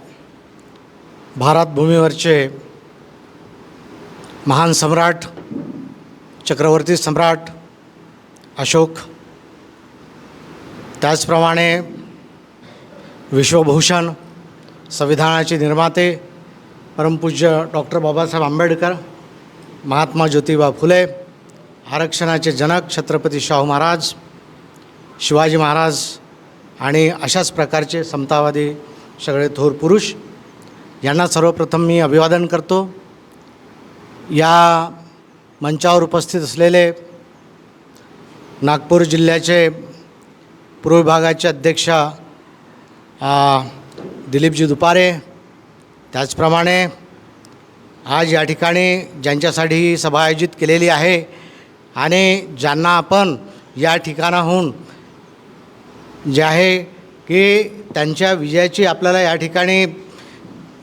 भारत भूमीवरचे महान सम्राट चक्रवर्ती सम्राट अशोक, त्याचप्रमाणे विश्वभूषण संविधानाचे निर्माते परमपूज्य डॉक्टर बाबासाहेब आंबेडकर, महात्मा ज्योतिबा फुले, आरक्षणाचे जनक छत्रपती शाहू महाराज, शिवाजी महाराज आणि अशाच प्रकारचे समतावादी सगळे थोर पुरुष यांना सर्वप्रथम मी अभिवादन करतो. या मंचावर उपस्थित असलेले नागपूर जिल्ह्याचे पूर्व विभागाचे अध्यक्ष दिलीपजी दुपारे, त्याचप्रमाणे आज या ठिकाणी ज्यांच्यासाठी ही सभा आयोजित केलेली आहे आणि ज्यांना आपण या ठिकाणाहून जे आहे की त्यांच्या विजयाची आपल्याला या ठिकाणी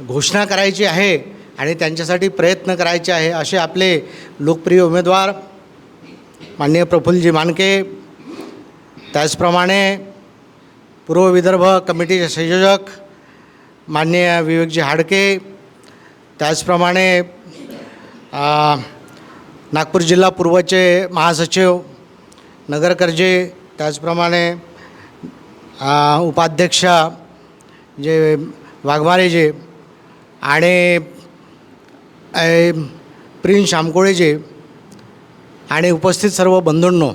घोषणा करायची आहे आणि त्यांच्यासाठी प्रयत्न करायचे आहे, असे आपले लोकप्रिय उमेदवार माननीय प्रफुल्लजी मानके, त्याचप्रमाणे पूर्व विदर्भ कमिटीचे संयोजक माननीय विवेकजी हाडके, त्याचप्रमाणे नागपूर जिल्हा पूर्वचे महासचिव नगरकरजी, त्याचप्रमाणे उपाध्यक्ष जे वाघमारेजी आणि प्रिन्स शामकोळेजी आणि उपस्थित सर्व बंधूंनो,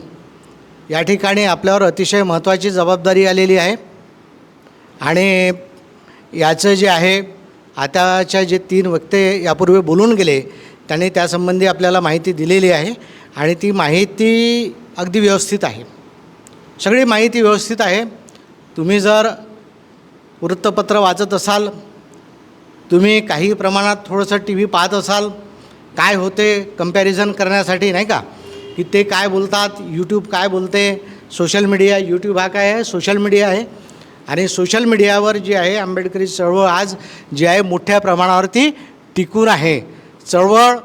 या ठिकाणी आपल्यावर अतिशय महत्त्वाची जबाबदारी आलेली आहे आणि याचं जे आहे आताच्या जे 3 वक्ते यापूर्वी बोलून गेले त्यांनी त्यासंबंधी आपल्याला माहिती दिलेली आहे आणि ती माहिती अगदी व्यवस्थित आहे. सगळी माहिती व्यवस्थित आहे. तुम्ही जर वृत्तपत्र वाचत असाल, तुम्ही काही प्रमाणात थोडंसं टी व्ही पाहत असाल, काय होते कंपॅरिझन करण्यासाठी नाही का, की ते काय बोलतात, यूट्यूब काय बोलते, सोशल मीडिया, यूट्यूब हा काय आहे, सोशल मीडिया आहे आणि सोशल मीडियावर जी आहे आंबेडकरी चळवळ आज जी आहे मोठ्या प्रमाणावरती टिकून आहे. चळवळ,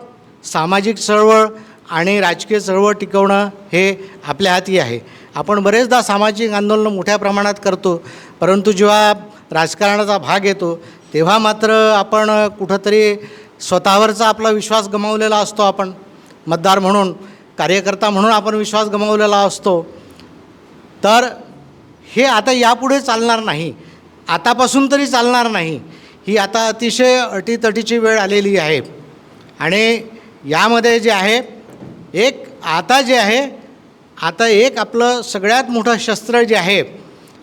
सामाजिक चळवळ आणि राजकीय चळवळ टिकवणं हे आपल्या हाती आहे. आपण बरेचदा सामाजिक आंदोलनं मोठ्या प्रमाणात करतो, परंतु जेव्हा राजकारणाचा भाग येतो तेव्हा मात्र आपण कुठंतरी स्वतःवरचा आपला विश्वास गमावलेला असतो. आपण मतदार म्हणून, कार्यकर्ता म्हणून आपण विश्वास गमावलेला असतो. तर हे आता यापुढे चालणार नाही, आतापासून तरी चालणार नाही. ही आता अतिशय अटीतटीची वेळ आलेली आहे आणि यामध्ये जे आहे आता एक आपलं सगळ्यात मोठं शस्त्र जे आहे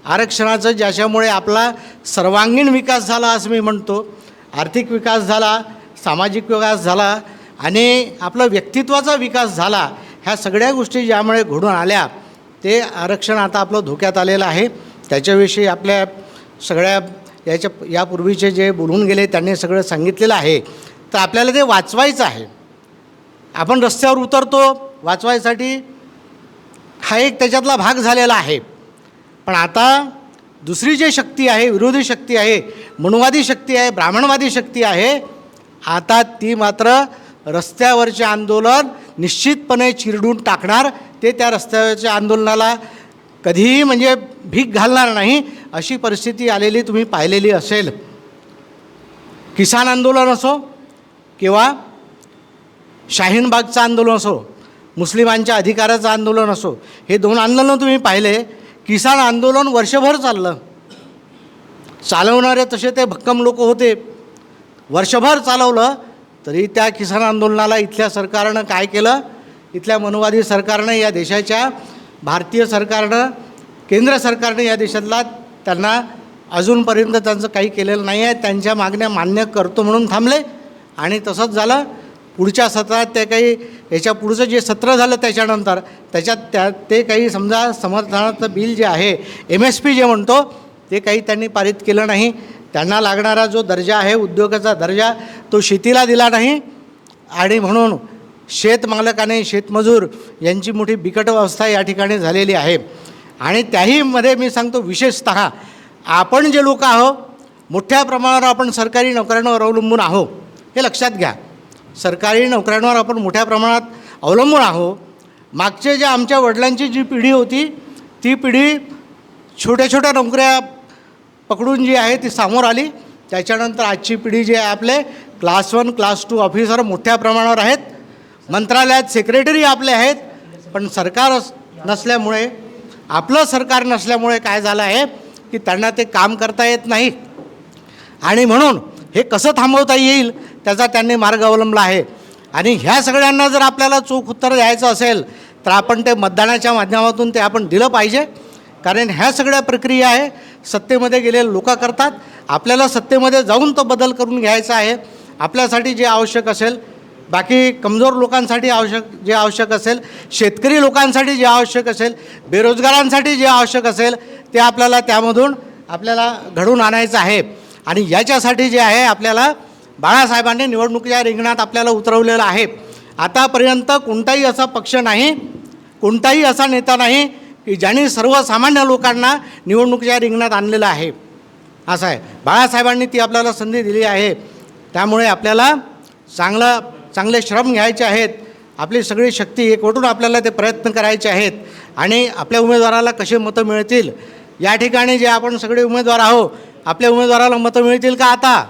आरक्षणाचं, ज्याच्यामुळे आपला सर्वांगीण विकास झाला असं मी म्हणतो. आर्थिक विकास झाला, सामाजिक विकास झाला आणि आपला व्यक्तित्वाचा विकास झाला. ह्या सगळ्या गोष्टी ज्यामुळे घडून आल्या ते आरक्षण आता आपलं धोक्यात आलेलं आहे. त्याच्याविषयी आपल्या सगळ्या यापूर्वीचे जे बोलून गेले त्यांनी सगळं सांगितलेलं आहे. तर आपल्याला ते वाचवायचं आहे. आपण रस्त्यावर उतरतो वाचवायसाठी, हा एक त्याच्यातला भाग झालेला आहे. पण आता दुसरी जी शक्ती आहे, विरोधी शक्ती आहे, मनुवादी शक्ती आहे, ब्राह्मणवादी शक्ती आहे, आता ती मात्र रस्त्यावरचे आंदोलन निश्चितपणे चिरडून टाकणार. ते त्या रस्त्यावरच्या आंदोलनाला कधीही म्हणजे भीक घालणार नाही अशी परिस्थिती आलेली तुम्ही पाहिलेली असेल. किसान आंदोलन असो किंवा शाहीनबागचं आंदोलन असो, मुस्लिमांच्या अधिकाराचं आंदोलन असो, हे 2 आंदोलनं तुम्ही पाहिले. किसान आंदोलन वर्षभर चाललं, चालवणारे तसे ते भक्कम लोक होते. वर्षभर चालवलं तरी त्या किसान आंदोलनाला इथल्या सरकारनं काय केलं, इथल्या मनुवादी सरकारनं, या देशाच्या भारतीय सरकारनं, केंद्र सरकारनं या देशातला त्यांना अजूनपर्यंत त्यांचं काही केलेलं नाही आहे. त्यांच्या मागण्या मान्य करतो म्हणून थांबले आणि तसंच झालं. पुढच्या सत्रात ते काही याच्या पुढचं जे सत्र झालं त्याच्यानंतर त्याच्यात ते काही समजा समर्थनाचं बिल जे आहे MSP जे म्हणतो ते काही त्यांनी पारित केलं नाही. त्यांना लागणारा जो दर्जा आहे उद्योगाचा दर्जा तो शेतीला दिला नाही आणि म्हणून शेतमालकाने, शेतमजूर यांची मोठी बिकट अवस्था या ठिकाणी झालेली आहे. आणि त्याहीमध्ये मी सांगतो विशेषतः आपण जे लोक आहो मोठ्या प्रमाणावर आपण सरकारी नोकऱ्यांवर अवलंबून आहो, हे लक्षात घ्या. सरकारी नोकऱ्यांवर आपण मोठ्या प्रमाणात अवलंबून आहो मागचे जे आमच्या वडिलांची जी पिढी होती ती पिढी छोट्या छोट्या नोकऱ्या पकडून जी आहे ती समोर आली. त्याच्यानंतर आजची पिढी जी आहे आपले क्लास 1 क्लास 2 ऑफिसर मोठ्या प्रमाणावर आहेत. मंत्रालयात सेक्रेटरी आपले आहेत. पण सरकार नसल्यामुळे, आपलं सरकार नसल्यामुळे काय झालं आहे की त्यांना ते काम करता येत नाही. आणि म्हणून हे कसं थांबवता येईल त्याचा त्यांनी मार्ग अवलंबला आहे. आणि ह्या सगळ्यांना जर आपल्याला चोख उत्तर द्यायचं असेल तर आपण ते मतदानाच्या माध्यमातून ते आपण दिलं पाहिजे. कारण ह्या सगळ्या प्रक्रिया आहे सत्तेमध्ये गेलेले लोक करतात. आपल्याला सत्तेमध्ये जाऊन तो बदल करून घ्यायचा आहे. आपल्यासाठी जे आवश्यक असेल, बाकी कमजोर लोकांसाठी जे आवश्यक असेल, शेतकरी लोकांसाठी जे आवश्यक असेल, बेरोजगारांसाठी जे आवश्यक असेल ते आपल्याला त्यामधून आपल्याला घडवून आणायचं आहे. आणि याच्यासाठी जे आहे आपल्याला बाळासाहेबांनी निवडणुकीच्या रिंगणात आपल्याला उतरवलेलं आहे. आतापर्यंत कोणताही असा पक्ष नाही, कोणताही असा नेता नाही की ज्यांनी सर्वसामान्य लोकांना निवडणुकीच्या रिंगणात आणलेलं आहे. असं आहे, बाळासाहेबांनी ती आपल्याला संधी दिली आहे. त्यामुळे आपल्याला चांगले श्रम घ्यायचे आहेत. आपली सगळी शक्ती एकवटून आपल्याला ते प्रयत्न करायचे आहेत. आणि आपल्या उमेदवाराला कसे मतं मिळतील, या ठिकाणी जे आपण सगळे उमेदवार आहो, आपल्या उमेदवाराला मतं मिळतील का? आता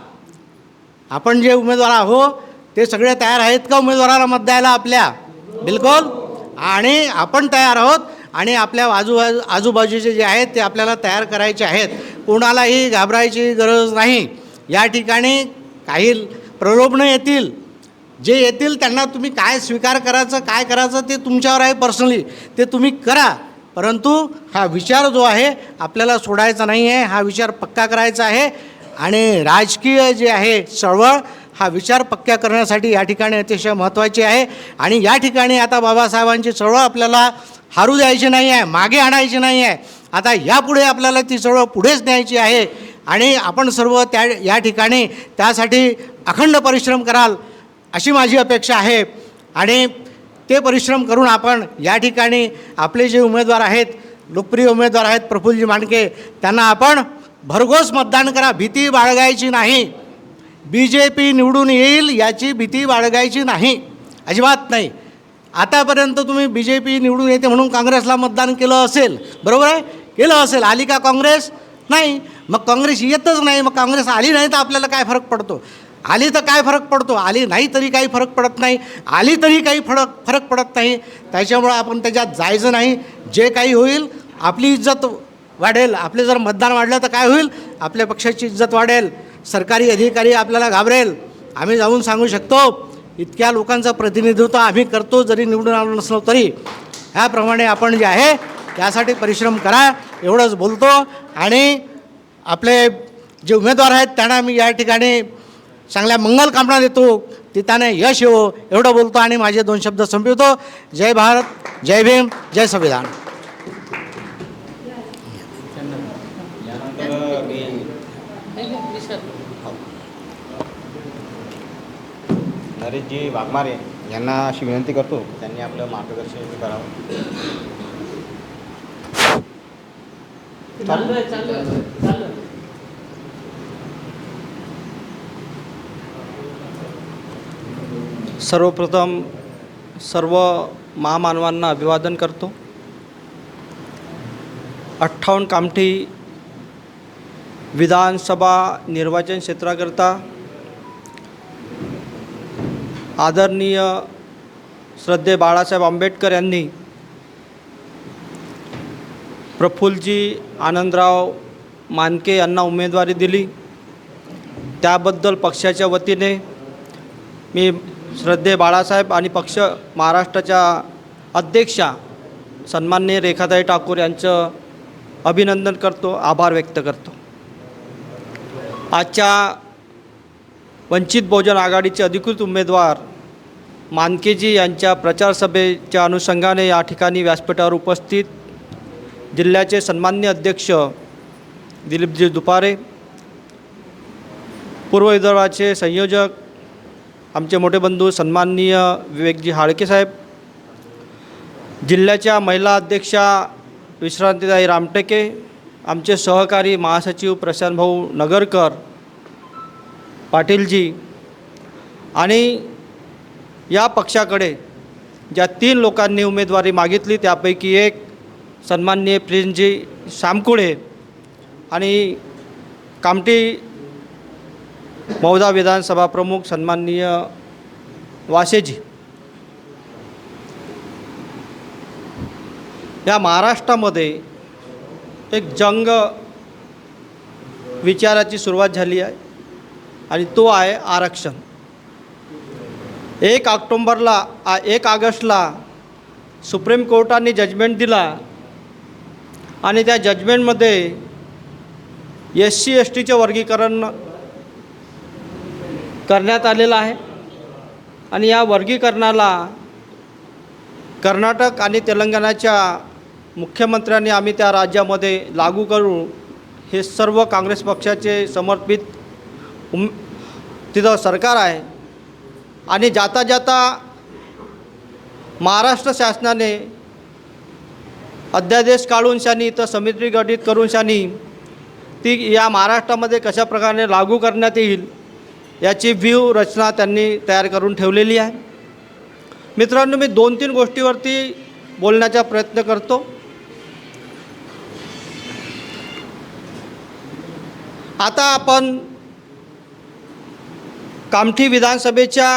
आपण जे उमेदवार आहो ते सगळे तयार आहेत का उमेदवाराला मत द्यायला आपल्या? बिलकुल. आणि आपण तयार आहोत. आणि आपल्या आजूबाजूचे जे आहेत ते आपल्याला तयार करायचे आहेत. कोणालाही घाबरायची गरज नाही. या ठिकाणी काही प्रलोभनं येतील, जे येतील त्यांना तुम्ही काय स्वीकार करायचं, काय करायचं ते तुमच्यावर आहे. पर्सनली ते तुम्ही करा. परंतु हा विचार जो आहे आपल्याला सोडायचा नाही आहे. हा विचार पक्का करायचा आहे. आणि राजकीय जे आहे चळवळ, हा विचार पक्का करण्यासाठी या ठिकाणी अतिशय महत्त्वाची आहे. आणि या ठिकाणी आता बाबासाहेबांची चळवळ आपल्याला हारू द्यायची नाही आहे, मागे आणायची नाही आहे. आता यापुढे आपल्याला ती चळवळ पुढेच न्यायची आहे. आणि आपण सर्व या ठिकाणी त्यासाठी अखंड परिश्रम कराल अशी माझी अपेक्षा आहे. आणि ते परिश्रम करून आपण या ठिकाणी आपले जे उमेदवार आहेत, लोकप्रिय उमेदवार आहेत प्रफुल्लजी मांडके, त्यांना आपण भरघोस मतदान करा. भीती बाळगायची नाही. BJP निवडून येईल याची भीती बाळगायची नाही, अजिबात नाही. आतापर्यंत तुम्ही BJP निवडून येते म्हणून काँग्रेसला मतदान केलं असेल, बरोबर आहे? केलं असेल. आली का काँग्रेस? नाही. मग काँग्रेस येतच नाही. मग काँग्रेस आली नाही तर आपल्याला काय फरक पडतो? आली तर काय फरक पडतो? आली नाही तरी काही फरक पडत नाही. आली तरी काही फरक पडत नाही. त्याच्यामुळं आपण त्याच्यात जायचं नाही. जे काही होईल आपली इज्जत वाढेल. आपले जर मतदान वाढलं तर काय होईल? आपल्या पक्षाची इज्जत वाढेल. सरकारी अधिकारी आपल्याला घाबरेल. आम्ही जाऊन सांगू शकतो इतक्या लोकांचं प्रतिनिधित्व आम्ही करतो, जरी निवडून आलो नसलो तरी. ह्याप्रमाणे आपण जे आहे त्यासाठी परिश्रम करा, एवढंच बोलतो. आणि आपले जे उमेदवार आहेत त्यांना मी या ठिकाणी चांगल्या मंगल कामना देतो. ती त्याने यश येवो एवढं बोलतो आणि माझे 2 शब्द संपवतो. जय भारत, जय भीम, जय संविधान. यानंतर मी नरेशजी वाघमारे यांना अशी विनंती करतो त्यांनी आपलं मार्गदर्शन करावं. सर्वप्रथम सर्व महामानवांना अभिवादन करतो. 58 कामठी विधानसभा निर्वाचन क्षेत्राकरता आदरणीय श्रद्धेय बाळासाहेब आंबेडकर यांनी प्रफुल्लजी आनंदराव मानके यांना उमेदवारी दिली. त्याबद्दल पक्षाच्या वतीने मी श्रद्धेय बाळासाहेब आणि पक्ष महाराष्ट्राच्या अध्यक्षा सन्माननीय रेखाताई ठाकूर यांचं अभिनंदन करतो, आभार व्यक्त करतो. आजच्या वंचित बहुजन आघाडीचे अधिकृत उमेदवार मानकेजी यांच्या प्रचारसभेच्या अनुषंगाने या ठिकाणी व्यासपीठावर उपस्थित जिल्ह्याचे सन्माननीय अध्यक्ष दिलीपजी दुपारे, पूर्व विदर्भाचे संयोजक आमचे मोठे बंधू सन्माननीय विवेकजी हाडके साहेब, जिल्ह्याच्या महिला अध्यक्षा विश्रांतीताई रामटेके, आमचे सहकारी महासचिव प्रशांतभाऊ नगरकर पाटीलजी, आणि या पक्षाकडे ज्या 3 लोकांनी उमेदवारी मागितली त्यापैकी एक सन्माननीय प्रिन्सजी सामकुळे आणि कामठी मौदा विधानसभा प्रमुख सन्माननीय वासेजी या महाराष्ट्रामध्ये एक जंग विचाराची सुरुवात झाली आहे आणि तो आहे आरक्षण. 1 ऑगस्टला सुप्रीम कोर्टाने जजमेंट दिला आणि त्या जजमेंटमध्ये SC STचे वर्गीकरण करण्यात आलेलं आहे आणि या वर्गीकरणाला कर्नाटक आणि तेलंगणाच्या मुख्यमंत्र्यांनी आम्ही त्या राज्यामध्ये लागू करू हे सर्व काँग्रेस पक्षाचे समर्पित तिथं सरकार आहे. आणि जाता जाता महाराष्ट्र शासनाने अध्यादेश काढून शानी इथं समिती गठीत करून शानी ती या महाराष्ट्रामध्ये कशा प्रकारे लागू करण्यात येईल याची व्यूह रचना त्यांनी तयार करून ठेवलेली आहे. मित्रांनो, मी 2-3 गोष्टीवरती बोलण्याचा प्रयत्न करतो. आता आपण कामठी विधानसभेच्या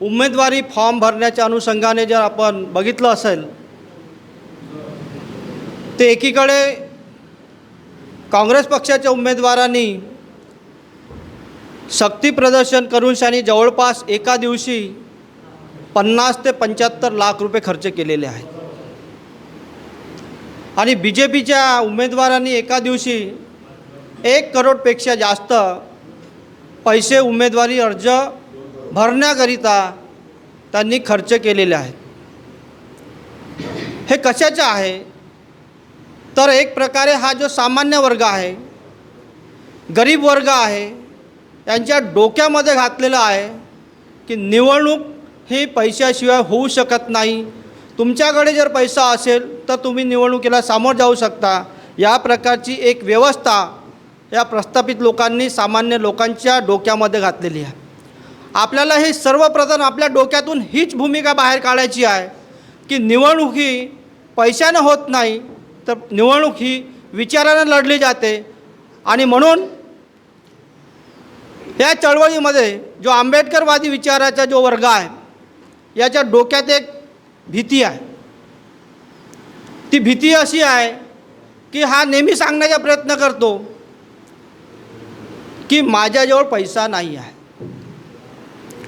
उमेदवारी फॉर्म भरण्याच्या अनुषंगाने जर आपण बघितलं असेल ते एकीकडे काँग्रेस पक्षाच्या उमेदवारांनी शक्ती प्रदर्शन करून शानी जवळपास एका दिवशी 50 ते 75 लाख रुपये खर्च केलेले आहेत आणि BJPच्या उमेदवारांनी एका दिवशी 1 करोडपेक्षा जास्त पैसे उमेदवारी अर्ज भरण्याकरिता त्यांनी खर्च केलेले आहेत. हे कशाचे आहे तर एक प्रकारे हा जो सामान्य वर्ग आहे, गरीब वर्ग आहे, यांच्या डोक्यामध्ये घातलेलं आहे की निवडणूक ही पैशाशिवाय होऊ शकत नाही. तुमच्याकडे जर पैसा असेल तर तुम्ही निवडणुकीला सामोरं जाऊ शकता. या प्रकारची एक व्यवस्था या प्रस्थापित लोकांनी सामान्य लोकांच्या डोक्यामध्ये घातलेली आहे. आपल्याला हे सर्वप्रथम आपल्या डोक्यातून हीच भूमिका बाहेर काढायची आहे की निवडणूक ही पैशानं होत नाही तर निवडणूक ही विचारानं लढली जाते. आणि म्हणून या चळवळीमध्ये जो आंबेडकरवादी विचाराचा जो वर्ग आहे याच्या डोक्यात एक भीती आहे. ती भीती अशी आहे की हा नेहमी सांगण्याचा प्रयत्न करतो की माझ्याजवळ पैसा नाही आहे.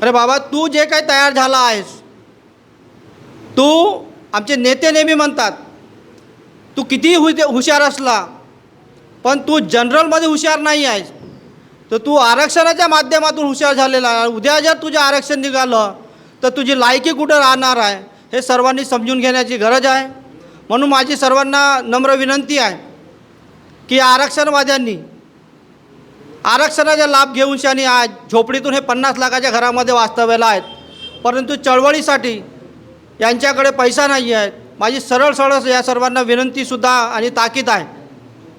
अरे बाबा, तू जे काही तयार झाला आहेस, तू आमचे नेते नेहमी म्हणतात तू कितीही हुशार असला पण तू जनरलमध्ये हुशार नाही आहेस, तर तू आरक्षणाच्या माध्यमातून हुशार झालेला आहे. उद्या जर तुझं आरक्षण निघालं तर तुझी लायकी कुठं राहणार आहे हे सर्वांनी समजून घेण्याची गरज आहे. म्हणून माझी सर्वांना नम्र विनंती आहे की आरक्षणवाद्यांनी आरक्षणाचा लाभ घेऊन शानी आज झोपडीतून हे 50 लाखाच्या घरामध्ये वास्तव्याला आहेत, परंतु चळवळीसाठी यांच्याकडे पैसा नाही आहे. माझी सरळ या सर्वांना विनंतीसुद्धा आणि ताकीद आहे,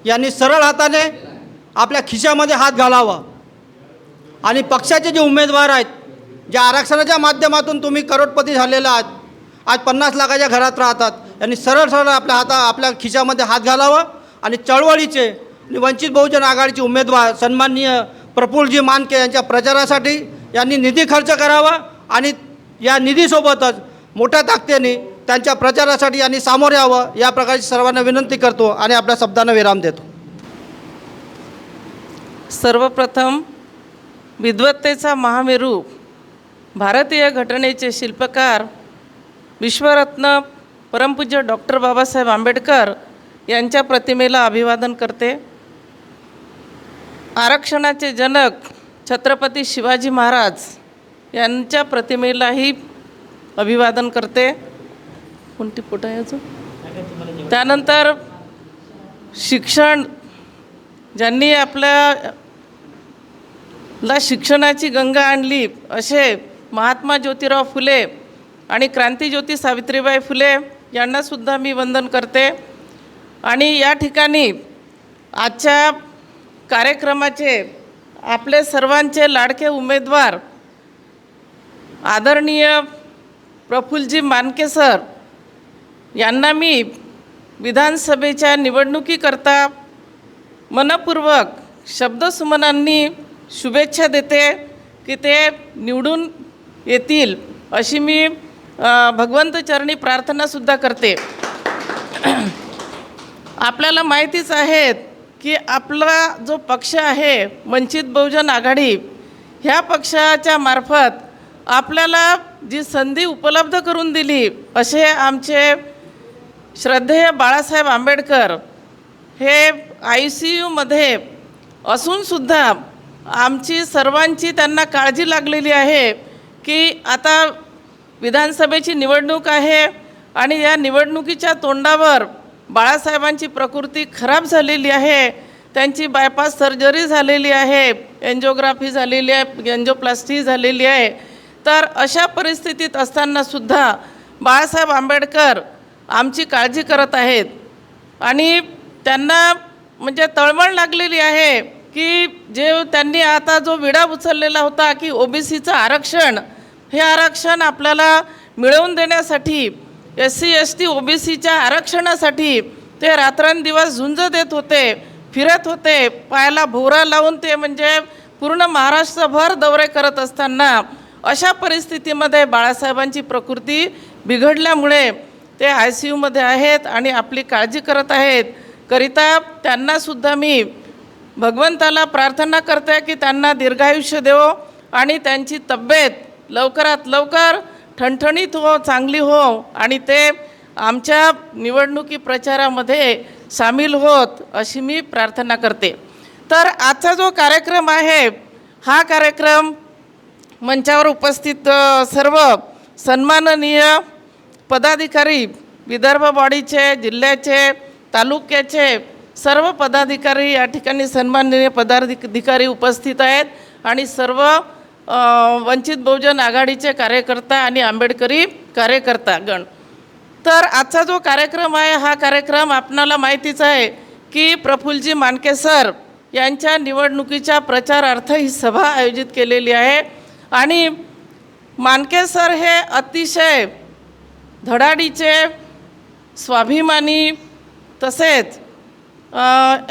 यांनी सरळ हाताने आपल्या खिशामध्ये हात घालावा आणि पक्षाचे जे उमेदवार आहेत, ज्या आरक्षणाच्या माध्यमातून तुम्ही करोडपती झालेला आहात, आज 50 लाखाच्या घरात राहतात, यांनी सरळ आपल्या खिशामध्ये हात घालावा आणि चळवळीचे आणि वंचित बहुजन आघाडीचे उमेदवार सन्माननीय प्रफुल्लजी मानके यांच्या प्रचारासाठी यांनी निधी खर्च करावा आणि या निधीसोबतच मोठ्या ताकदीने त्यांच्या प्रचारासाठी यांनी सामोरे यावं या प्रकारची सर्वांना विनंती करतो आणि आपल्या शब्दांना विराम देतो. सर्वप्रथम विद्वत्तेचा महामेरू भारतीय घटनेचे शिल्पकार विश्वरत्न परमपूज्य डॉक्टर बाबासाहेब आंबेडकर यांच्या प्रतिमेला अभिवादन करते. आरक्षणाचे जनक छत्रपती शिवाजी महाराज यांच्या प्रतिमेलाही अभिवादन करते. कोणती फोटो आहे अजून? त्यानंतर शिक्षण ज्यांनी आपल्याला शिक्षणाची गंगा आणली असे महात्मा ज्योतिराव फुले आणि क्रांतिज्योती सावित्रीबाई फुले यांनासुद्धा मी वंदन करते. आणि या ठिकाणी आजच्या कार्यक्रमाचे आपले सर्वांचे लाडके उमेदवार आदरणीय प्रफुल्लजी मानके सर यांना मी विधानसभेच्या निवडणुकीकरता मनपूर्वक शब्दसुमनांनी शुभेच्छा देते की ते निवडून येतील अशी मी भगवंतचरणी प्रार्थनासुद्धा करते. आपल्याला माहितीच आहे की आपला जो पक्ष आहे वंचित बहुजन आघाडी, ह्या पक्षाच्या मार्फत आपल्याला जी संधी उपलब्ध करून दिली असे आमचे श्रद्धेय बाळासाहेब आंबेडकर हे ICUमध्ये असूनसुद्धा आमची सर्वांची त्यांना काळजी लागलेली आहे की आता विधानसभेची निवडणूक आहे आणि या निवडणुकीच्या तोंडावर बाळासाहेबांची प्रकृती खराब झालेली आहे, त्यांची बायपास सर्जरी झालेली आहे, एन्जिओग्राफी झालेली आहे, एन्जिओप्लास्टी झालेली आहे. तर अशा परिस्थितीत असतानासुद्धा बाळासाहेब आंबेडकर आमची काळजी करत आहेत आणि त्यांना म्हणजे तळमळ लागलेली आहे की जे त्यांनी आता जो विडा उचललेला होता की OBCचं आरक्षण, हे आरक्षण आपल्याला मिळवून देण्यासाठी SC ST OBCच्या आरक्षणासाठी ते रात्रंदिवस झुंज देत होते, फिरत होते, पायाला भोवरा लावून ते म्हणजे पूर्ण महाराष्ट्रभर दौरे करत असताना अशा परिस्थितीमध्ये बाळासाहेबांची प्रकृती बिघडल्यामुळे ते ICUमध्ये आहेत आणि आपली काळजी करत आहेत. करिता त्यांनासुद्धा मी भगवंताला प्रार्थना करते की त्यांना दीर्घायुष्य देवो आणि त्यांची तब्येत लवकरात लवकर ठणठणीत हो, चांगली हो आणि ते आमच्या निवडणुकी प्रचारामध्ये सामील होत अशी मी प्रार्थना करते. तर आजचा जो कार्यक्रम आहे हा कार्यक्रम मंचावर उपस्थित सर्व सन्माननीय पदाधिकारी, विदर्भ बॉडीचे, जिल्ह्याचे, तालुक्याचे सर्व पदाधिकारी या ठिकाणी सन्माननीय पदाधिकारी उपस्थित आहेत आणि सर्व वंचित बहुजन आघाडीचे कार्यकर्ता आणि आंबेडकरी कार्यकर्तागण. तर आजचा जो कार्यक्रम आहे हा कार्यक्रम आपणाला माहितीच आहे की प्रफुल्लजी मानके सर यांच्या निवडणुकीच्या प्रचारार्थ ही सभा आयोजित केलेली आहे आणि मानके सर हे अतिशय धडाडीचे, स्वाभिमानी तसेच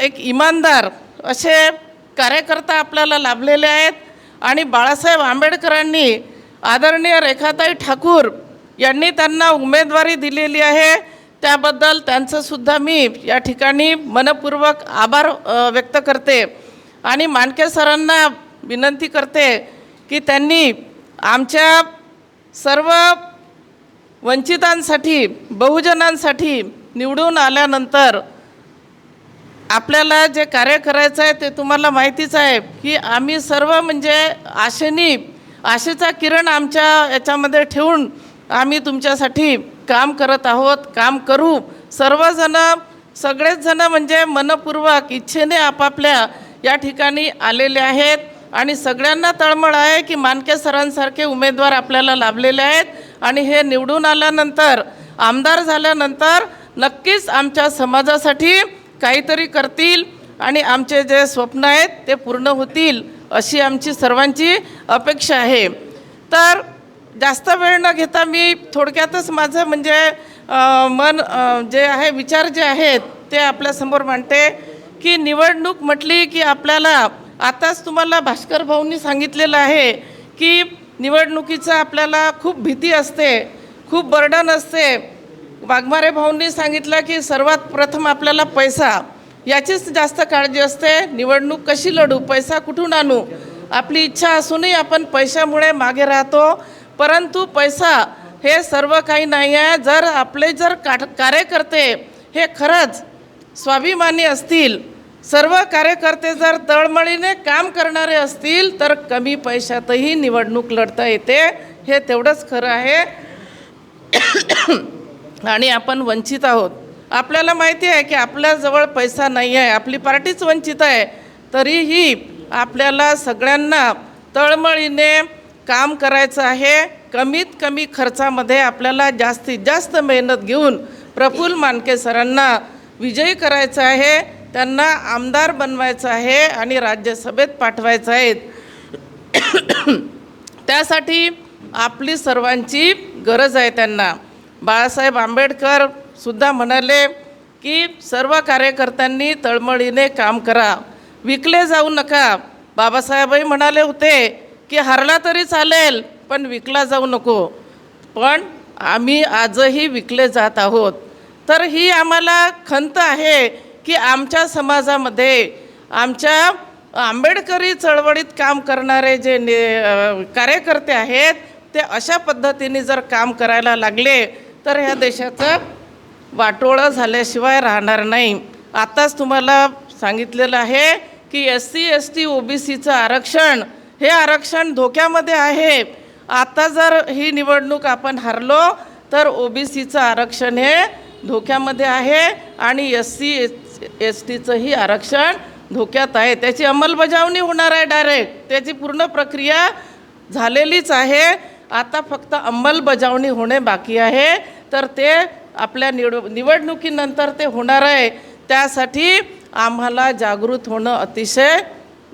एक इमानदार असे कार्यकर्ता आपल्याला लाभलेले आहेत आणि बाळासाहेब आंबेडकरांनी आदरणीय रेखाताई ठाकूर यांनी त्यांना उमेदवारी दिलेली आहे, त्याबद्दल त्यांचंसुद्धा मी या ठिकाणी मनपूर्वक आभार व्यक्त करते आणि मानके सरांना विनंती करते की त्यांनी आमच्या सर्व वंचितांसाठी, बहुजनांसाठी निवडून आल्यानंतर आपल्याला जे कार्य करायचं आहे ते तुम्हाला माहितीच आहे की आम्ही सर्व म्हणजे आशेचा किरण आमच्या याच्यामध्ये ठेवून आम्ही तुमच्यासाठी काम करत आहोत, काम करू. सगळेच जण म्हणजे मनपूर्वक इच्छेने आपापल्या या ठिकाणी आलेले आहेत आणि सगळ्यांना तळमळ आहे की मानके सरांसारखे उमेदवार आपल्याला लाभलेले आहेत आणि हे निवडून आल्यानंतर, आमदार झाल्यानंतर नक्कीच आमच्या समाजासाठी काहीतरी करतील आणि आमचे जे स्वप्न आहेत ते पूर्ण होतील अशी आमची सर्वांची अपेक्षा आहे. तर जास्त वेळ न घेता मी थोडक्यातच माझं म्हणजे जे आहे विचार जे आहेत ते आपल्यासमोर मांडते की निवडणूक म्हटली की आपल्याला आताच तुम्हाला भास्कर भाऊंनी सांगितलेलं आहे की निवडणुकीचं आपल्याला खूप भीती असते, खूप बर्डन असते. वाघमारे भाऊंनी सांगितलं की सर्वात प्रथम आपल्याला पैसा याचीच जास्त काळजी असते. निवडणूक कशी लढू, पैसा कुठून आणू, आपली इच्छा असूनही आपण पैशामुळे मागे राहतो. परंतु पैसा हे सर्व काही नाही आहे. जर आपले कार्यकर्ते हे खरंच स्वाभिमानी असतील, सर्व कार्यकर्ते जर तळमळीने काम करणारे असतील तर कमी पैशातही निवडणूक लढता येते, हे तेवढंच खरं आहे. आणि आपण वंचित आहोत. आपल्याला माहिती आहे की आपल्याजवळ पैसा नाही आहे, आपली पार्टीच वंचित आहे, तरीही आपल्याला सगळ्यांना तळमळीने काम करायचं आहे. कमीत कमी खर्चामध्ये आपल्याला जास्तीत जास्त मेहनत घेऊन प्रफुल्ल मानके सरांना विजयी करायचं आहे, त्यांना आमदार बनवायचं आहे आणि राज्यसभेत पाठवायचं आहे. त्यासाठी आपली सर्वांची गरज आहे त्यांना. बाळासाहेब आंबेडकर सुद्धा म्हणाले की सर्व कार्यकर्त्यांनी तळमळीने काम करा, विकले जाऊ नका. बाबासाहेबही म्हणाले होते की हरला तरी चालेल पण विकला जाऊ नको. पण आम्ही आजही विकले जात आहोत. तर ही आम्हाला खंत आहे की आमच्या समाजामध्ये आमच्या आंबेडकरी चळवळीत काम करणारे जे कार्यकर्ते आहेत ते अशा पद्धतीने जर काम करायला लागले तर ह्या देशाचं वाटोळं झाल्याशिवाय राहणार नाही. आत्ताच तुम्हाला सांगितलेलं आहे की SC ST OBCचं आरक्षण हे आरक्षण धोक्यामध्ये आहे. आता जर ही निवडणूक आपण हरलो तर OBCचं आरक्षण हे धोक्यामध्ये आहे आणि SC STचंही आरक्षण धोक्यात आहे. त्याची अंमलबजावणी होणार आहे डायरेक्ट. त्याची पूर्ण प्रक्रिया झालेलीच आहे. आता फक्त अंमलबजावणी होणे बाकी आहे. तर ते आपल्या निवडणुकीनंतर ते होणार आहे. त्यासाठी आम्हाला जागृत होणं अतिशय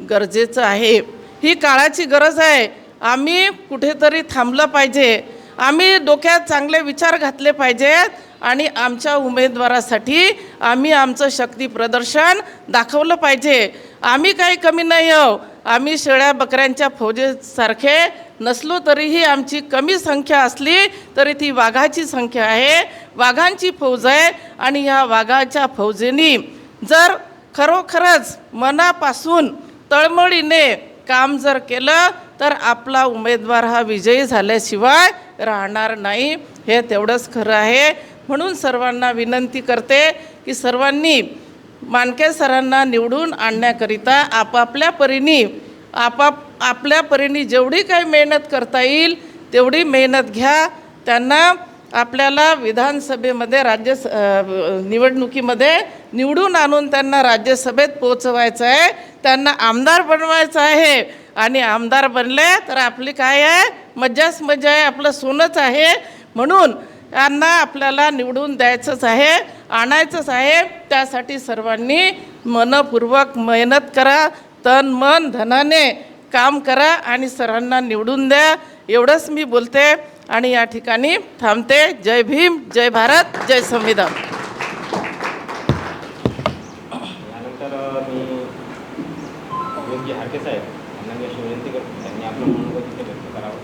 गरजेचं आहे. ही काळाची गरज आहे. आम्ही कुठेतरी थांबलं पाहिजे. आम्ही डोक्यात चांगले विचार घातले पाहिजेत आणि आमच्या उमेदवारासाठी आम्ही आमचं शक्ती प्रदर्शन दाखवलं पाहिजे. आम्ही काही कमी नाही आहो. आम्ही शेळ्या बकऱ्यांच्या फौजेसारखे नसलो तरीही आमची कमी संख्या असली तरी ती वाघाची संख्या आहे, वाघांची फौज आहे. आणि ह्या वाघाच्या फौजेनी जर खरोखरच मनापासून तळमळीने काम जर केलं तर आपला उमेदवार हा विजयी झाल्याशिवाय राहणार नाही. हे तेवढंच खरं आहे. म्हणून सर्वांना विनंती करते की सर्वांनी मानके सरांना निवडून आणण्याकरिता आपापल्या परीने जेवढी काही मेहनत करता येईल तेवढी मेहनत घ्या. त्यांना आपल्याला विधानसभेमध्ये निवडणुकीमध्ये निवडून आणून त्यांना राज्यसभेत पोचवायचं आहे. त्यांना आमदार बनवायचं आहे. आणि आमदार बनले तर आपली काय आहे, मज्जाच मजा आहे, आपलं सोनंच आहे. म्हणून यांना आपल्याला निवडून द्यायचंच आहे, आणायचंच आहे. त्यासाठी सर्वांनी मनपूर्वक मेहनत करा, तन मन धनाने काम करा आणि सरांना निवडून द्या. एवढंच मी बोलते आणि या ठिकाणी थांबते. जय भीम, जय भारत, जय संविधान. यानंतर मी योग्य हाके साहेब यांना मी अशी विनंती करतो त्यांनी आपलं मनोगत इथे व्यक्त करावं.